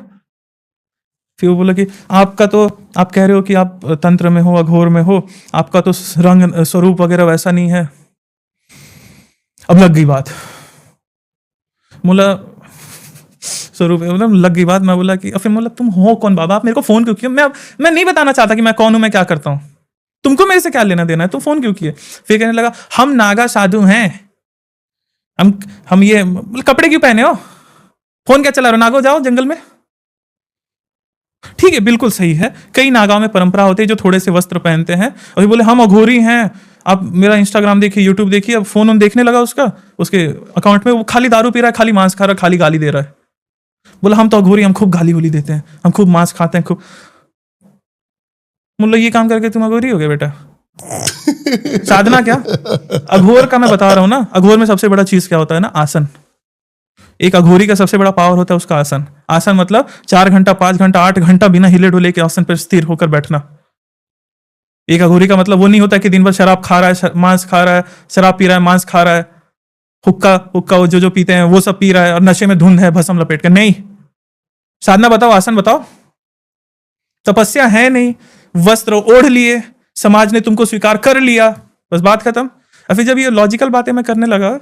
फिर वो बोला कि आपका तो, आप कह रहे हो कि आप तंत्र में हो, अघोर में हो, आपका तो रंग स्वरूप वगैरह वैसा नहीं है। अब लग गई बात, बोला स्वरूप, मतलब लग गई बात। मैं बोला कि फिर बोला तुम हो कौन बाबा, आप मेरे को फोन क्यों किया? मैं नहीं बताना चाहता कि मैं कौन हूं, मैं क्या करता हूं, तुमको मेरे से क्या लेना देना है, तुम फोन क्यों किए? फिर कहने लगा हम नागा साधु हैं, हम ये कपड़े क्यों पहने हो, फोन क्या चला रहे हो, नागो जाओ जंगल में। ठीक है, बिल्कुल सही है, कई नागाओं में परंपरा होती है जो थोड़े से वस्त्र पहनते हैं। और बोले हम अघोरी हैं, आप मेरा इंस्टाग्राम देखिए, यूट्यूब देखिए। अब फोन देखने लगा उसका, उसके अकाउंट में वो खाली दारू पी रहा है, खाली मांस खा रहा है, खाली गाली दे रहा है। बोला हम तो अघोरी, हम खूब गाली वाली देते हैं, हम खूब मांस खाते हैं, खूब। मुल्ला ये काम करके तुम अघोरी हो गए बेटा, साधना क्या? अघोर का मैं बता रहा हूं ना, अघोर में सबसे बड़ा चीज क्या होता है ना, आसन। एक अघोरी का सबसे बड़ा पावर होता है उसका आसन। आसन मतलब 4 घंटा 5 घंटा 8 घंटा बिना हिले डुले के आसन पर स्थिर होकर बैठना। एक अघोरी का मतलब वो नहीं होता कि दिन भर शराब खा रहा है, मांस खा रहा है, शराब पी रहा है, मांस खा रहा है, हुक्का हुक्का वो जो पीते हैं वो सब पी रहा है और नशे में धुंध है, भस्म लपेट कर। नहीं, साधना बताओ, आसन बताओ। तपस्या है नहीं, वस्त्र ओढ़ लिए, समाज ने तुमको स्वीकार कर लिया, बस बात खत्म। और फिर जब ये लॉजिकल बातें मैं करने लगा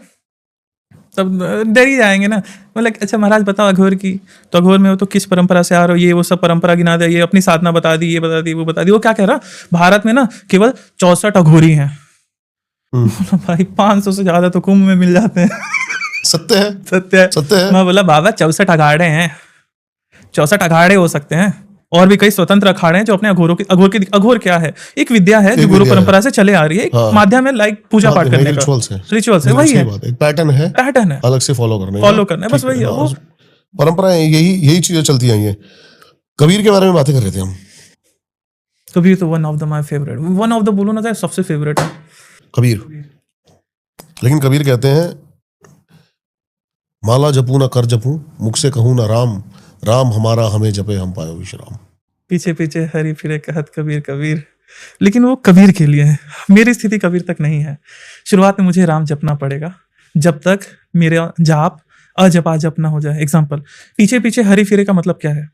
तब डर ही जाएंगे ना। मतलब अच्छा महाराज बताओ अघोर की, तो अघोर में हो तो किस परंपरा से आ रहे हो, ये वो सब परंपरा गिना दे, ये अपनी साधना बता दी, ये बता दी, वो बता दी। वो क्या कह रहा, भारत में ना केवल 64 अघोरी हैं। भाई 500 से ज्यादा तो कुंभ में मिल जाते हैं। सत्य है, सत्य है, सत्य है। मैं बोला बाबा 64 अखाड़े हैं, 64 अखाड़े हो सकते हैं, और भी कई स्वतंत्र अखाड़े हैं जो अपने अघोरों की, अघोर क्या है, एक विद्या है जो गुरु परंपरा से चले आ रही है, एक माध्यम है, लाइक पूजा पाठ करने का, रिचुअल्स है, वही है, एक पैटर्न है, अलग से फॉलो करना है, बस वही है। वो परंपराएं, यही चीजें चलती आई हैं। कबीर के बारे में बातें कर रहे थे हम। कबीर तो one of the my favourite, one of the बोलो ना, सबसे फेवरेट है कबीर। लेकिन कबीर कहते हैं माला जपू ना कर जपू, मुख से कहूं ना राम, राम हमारा हमें जपे हम पायो विश्राम। पीछे पीछे हरी फिरे कहत कबीर कबीर। लेकिन वो कबीर के लिए है, मेरी स्थिति कबीर तक नहीं है। शुरुआत में मुझे राम जपना पड़ेगा, जब तक मेरा जाप अजपा जप ना हो जाए। एग्जाम्पल, पीछे पीछे हरी फिरे का मतलब क्या है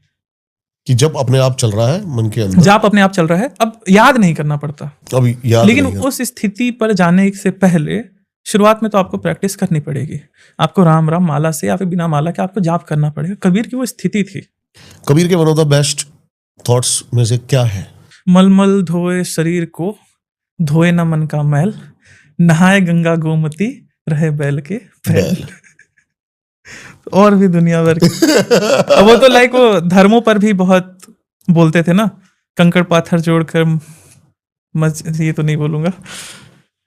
कि जब अपने आप चल रहा है मन के अंदर, जाप अपने आप चल रहा है, अब याद नहीं करना पड़ता, अब याद लेकिन नहीं उस स्थिति पर जाने से पहले शुरुआत में तो आपको प्रैक्टिस करनी पड़ेगी। आपको राम राम माला से या फिर बिना माला के आपको जाप करना पड़ेगा। कबीर की वो स्थिति थी। कबीर के one of the best thoughts में से क्या है? मलमल धोए शरीर को, धोए न मन का मैल, नहाए गंगा गोमती, रहे बैल के बैल। और भी दुनिया भर की वो तो लाइक वो धर्मों पर भी बहुत बोलते थे ना, कंकड़ पाथर जोड़कर ये तो नहीं बोलूंगा।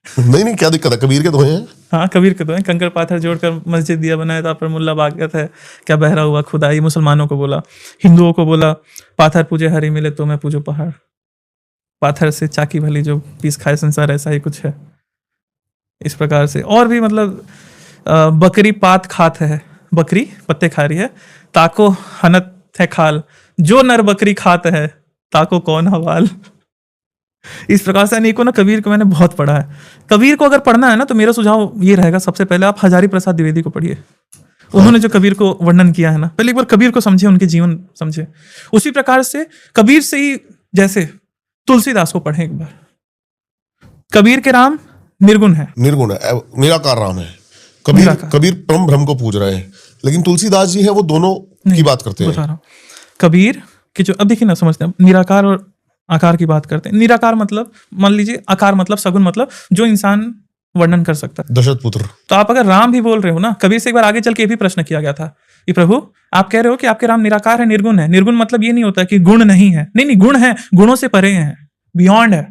नहीं क्या दिक्कत है, कबीर के धोए हैं। हाँ, कबीर के तो हैं, कंकड़ पाथर जोड़कर मस्जिद दिया बनाया था पर मुल्ला बागत है, क्या बहरा हुआ खुदा, ये मुसलमानों को बोला। हिंदुओं को बोला पाथर पूजे हरी मिले तो मैं पूजो पहाड़, पाथर से चाकी भली जो पीस खाए संसार, ऐसा ही कुछ है। इस प्रकार से और भी मतलब बकरी पात खात है, बकरी पत्ते खा रही है, ताको हनत है खाल, जो नर बकरी खात है ताको कौन हवाल। इस प्रकार से अनेकों ना कबीर को मैंने बहुत पढ़ा है। कबीर को अगर पढ़ना है ना तो मेरा सुझाव ये रहेगा, सबसे पहले आप हजारी प्रसाद द्विवेदी को पढ़िए। उन्होंने जो कबीर को वर्णन किया है ना, पहले एक बार कबीर को समझे, उनके जीवन समझे। उसी प्रकार से कबीर से ही जैसे तुलसीदास को पढ़े एक बार। कबीर के राम निर्गुण है, निर्गुण है, निराकार राम है। कबीर परम ब्रह्म को पूज रहे हैं, लेकिन तुलसीदास जी है वो दोनों की बात करते हैं। बता रहा हूं कबीर की जो, अब देखिए ना समझते हैं, निराकार और आकार की बात करते हैं। निराकार मतलब मान लीजिए, आकार मतलब सगुण मतलब जो इंसान वर्णन कर सकता है, दशरथ पुत्र। तो आप अगर राम भी बोल रहे हो ना, कबीर से एक बार आगे चल के ये भी प्रश्न किया गया था कि प्रभु आप कह रहे हो कि आपके राम निराकार है, निर्गुण है। निर्गुण मतलब ये नहीं होता कि गुण नहीं है, नहीं नहीं, गुण है, गुणों से परे हैं, बियॉन्ड है,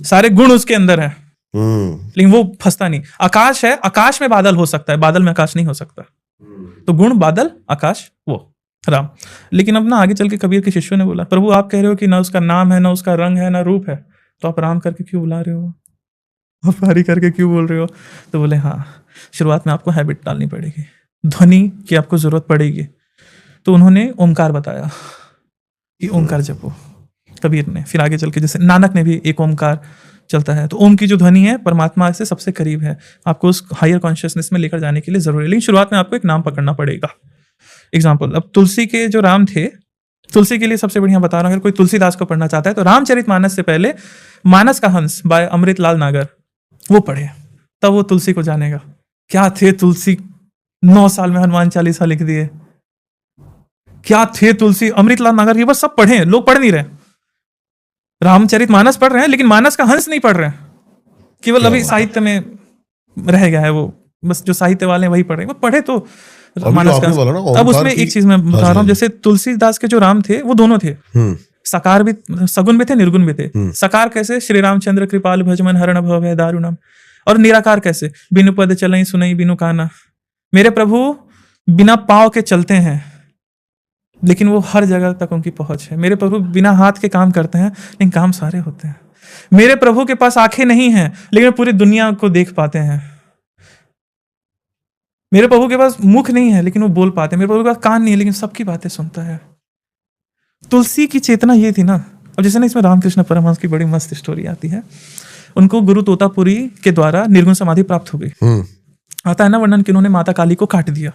सारे गुण उसके अंदर है, लेकिन वो फंसता नहीं। आकाश है, आकाश में बादल हो सकता है, बादल में आकाश नहीं हो सकता। तो गुण बादल, आकाश वो राम। लेकिन अब ना आगे चल के कबीर के शिष्यों ने बोला प्रभु आप कह रहे हो कि ना उसका नाम है, ना उसका रंग है, ना रूप है, तो आप राम करके क्यों बुला रहे हो, आप हरि करके क्यों बोल रहे हो। तो बोले हाँ, शुरुआत में आपको हैबिट डालनी पड़ेगी, ध्वनि की आपको जरूरत पड़ेगी। तो उन्होंने ओमकार बताया कि ओमकार जपो, कबीर ने। फिर आगे चल के जैसे नानक ने भी एक ओमकार चलता है, तो ओम की जो ध्वनि है परमात्मा से सबसे करीब है, आपको उस हायर कॉन्शियसनेस में लेकर जाने के लिए जरूरी है। लेकिन शुरुआत में आपको एक नाम पकड़ना पड़ेगा। एग्जाम्पल, अब तुलसी के जो राम थे, तुलसी के लिए सबसे बढ़िया बता रहा हूं, अगर कोई तुलसीदास को पढ़ना चाहता है तो रामचरितमानस से पहले मानस का हंस बाय अमृतलाल नागर वो पढ़े, तब वो तुलसी को जानेगा। क्या थे तुलसी, 9 साल में हनुमान चालीसा लिख दिए। क्या थे तुलसी, अमृतलाल नागर, ये बस सब पढ़े, लोग पढ़ नहीं रहे। रामचरितमानस पढ़ रहे हैं लेकिन मानस का हंस नहीं पढ़ रहे हैं, केवल अभी साहित्य में रह गया है वो, बस जो साहित्य वाले वही पढ़े, वो पढ़े तो मानस का। अब उसमें एक चीज मैं बता रहा हूँ, जैसे तुलसीदास के जो राम थे वो दोनों थे, सकार भी, सगुण भी थे, निर्गुण भी थे। सकार कैसे, श्री रामचंद्र कृपाल भजमन हरण भव है दारुणम। और निराकार कैसे, बिनु पद चलई सुनई बिनु काना, मेरे प्रभु बिना पाँव के चलते हैं लेकिन वो हर जगह तक उनकी पहुंच है। मेरे प्रभु बिना हाथ के काम करते हैं लेकिन काम सारे होते हैं। मेरे प्रभु के पास आंखें नहीं हैं लेकिन पूरी दुनिया को देख पाते हैं। मेरे प्रभु के पास मुख नहीं है लेकिन वो बोल पाते हैं। मेरे प्रभु के पास कान नहीं है लेकिन सबकी बातें सुनता है। तुलसी की चेतना ये थी ना। अब जैसे ना इसमें रामकृष्ण परमहंस की बड़ी मस्त स्टोरी आती है। उनको गुरु तोतापुरी के द्वारा निर्गुण समाधि प्राप्त हो गई। आता है ना वर्णन कि उन्होंने माता काली को काट दिया।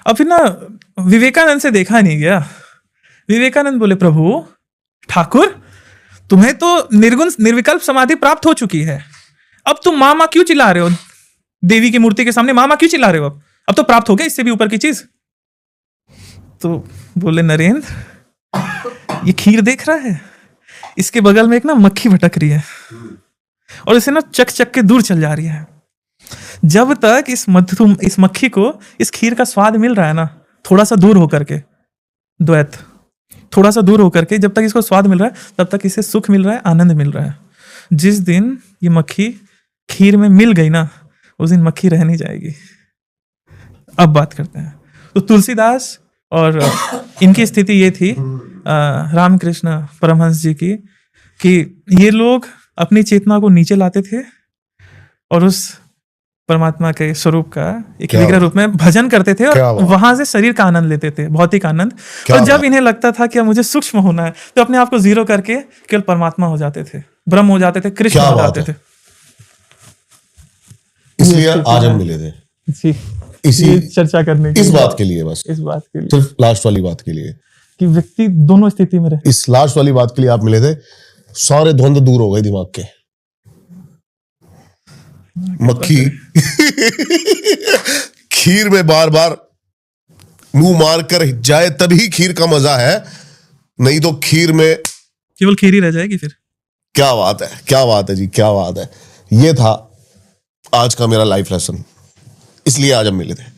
अब फिर ना विवेकानंद से देखा नहीं गया। विवेकानंद बोले प्रभु ठाकुर तुम्हें तो निर्गुण निर्विकल्प समाधि प्राप्त हो चुकी है, अब तुम मामा क्यों चिल्ला रहे हो, देवी की मूर्ति के सामने मामा क्यों चिल्ला रहे हो, अब तो प्राप्त हो गया इससे भी ऊपर की चीज। तो बोले नरेंद्र ये खीर देख रहा है, इसके बगल में एक ना मक्खी भटक रही है और इसे ना चक चक के दूर चल जा रही है। जब तक इस मक्खी को इस खीर का स्वाद मिल रहा है ना, थोड़ा सा दूर होकर के, द्वैत थोड़ा सा दूर होकर के, जब तक इसको स्वाद मिल रहा है तब तक इसे सुख मिल रहा है, आनंद मिल रहा है। जिस दिन ये मक्खी खीर में मिल गई ना, उस दिन मक्खी रह नहीं जाएगी। अब बात करते हैं तो तुलसीदास और इनकी स्थिति ये थी रामकृष्ण परमहंस जी की, कि ये लोग अपनी चेतना को नीचे लाते थे और उस परमात्मा के स्वरूप का एक विग्रह रूप में भजन करते थे और वहां से शरीर का आनंद लेते थे, भौतिक आनंद। और जब इन्हें लगता था कि अब मुझे सूक्ष्म होना है तो अपने आप को जीरो करके केवल परमात्मा हो जाते थे, ब्रह्म हो जाते थे, कृष्ण हो जाते थे। इसलिए आज हम मिले थे जी, इसी चर्चा करने इस बात के लिए, बस इस बात के लिए, सिर्फ लास्ट वाली बात के लिए कि व्यक्ति दोनों स्थिति में रहे। इस लास्ट वाली बात के लिए आप मिले थे। सारे द्वंद्व दूर हो गए दिमाग के। मक्खी खीर में बार बार मुंह मार कर जाए तभी खीर का मजा है, नहीं तो खीर में केवल खीर ही रह जाएगी फिर। क्या बात है, क्या बात है जी, क्या बात है। ये था आज का मेरा लाइफ लेसन, इसलिए आज हम मिले थे।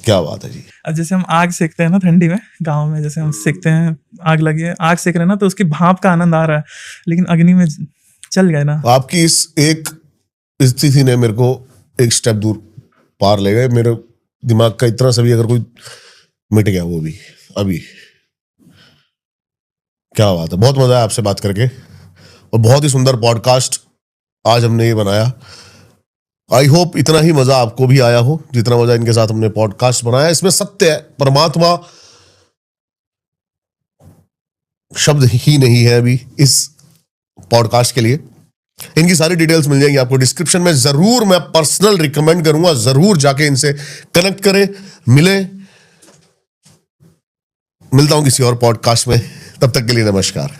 क्या बात है जी। अब जैसे हम आग सेकते हैं ना ठंडी में, गांव में जैसे हम सेकते हैं, आग लगी है, आग सेक रहे हैं ना, तो उसकी भाप का आनंद आ रहा है, लेकिन अग्नि में चल गए ना। आपकी इस एक स्थिति ने मेरे को एक स्टेप दूर पार ले गए। मेरे दिमाग का इतना सभी अगर कोई मिट गया वो भी अभी। क्या बात है, बहुत मजा आया आपसे बात करके और बहुत ही सुंदर पॉडकास्ट आज हमने ये बनाया। आई होप इतना ही मजा आपको भी आया हो जितना मजा इनके साथ हमने पॉडकास्ट बनाया। इसमें सत्य है, परमात्मा शब्द ही नहीं है अभी इस पॉडकास्ट के लिए। इनकी सारी डिटेल्स मिल जाएंगी आपको डिस्क्रिप्शन में। जरूर मैं पर्सनल रिकमेंड करूंगा, जरूर जाके इनसे कनेक्ट करें, मिले। मिलता हूं किसी और पॉडकास्ट में, तब तक के लिए नमस्कार।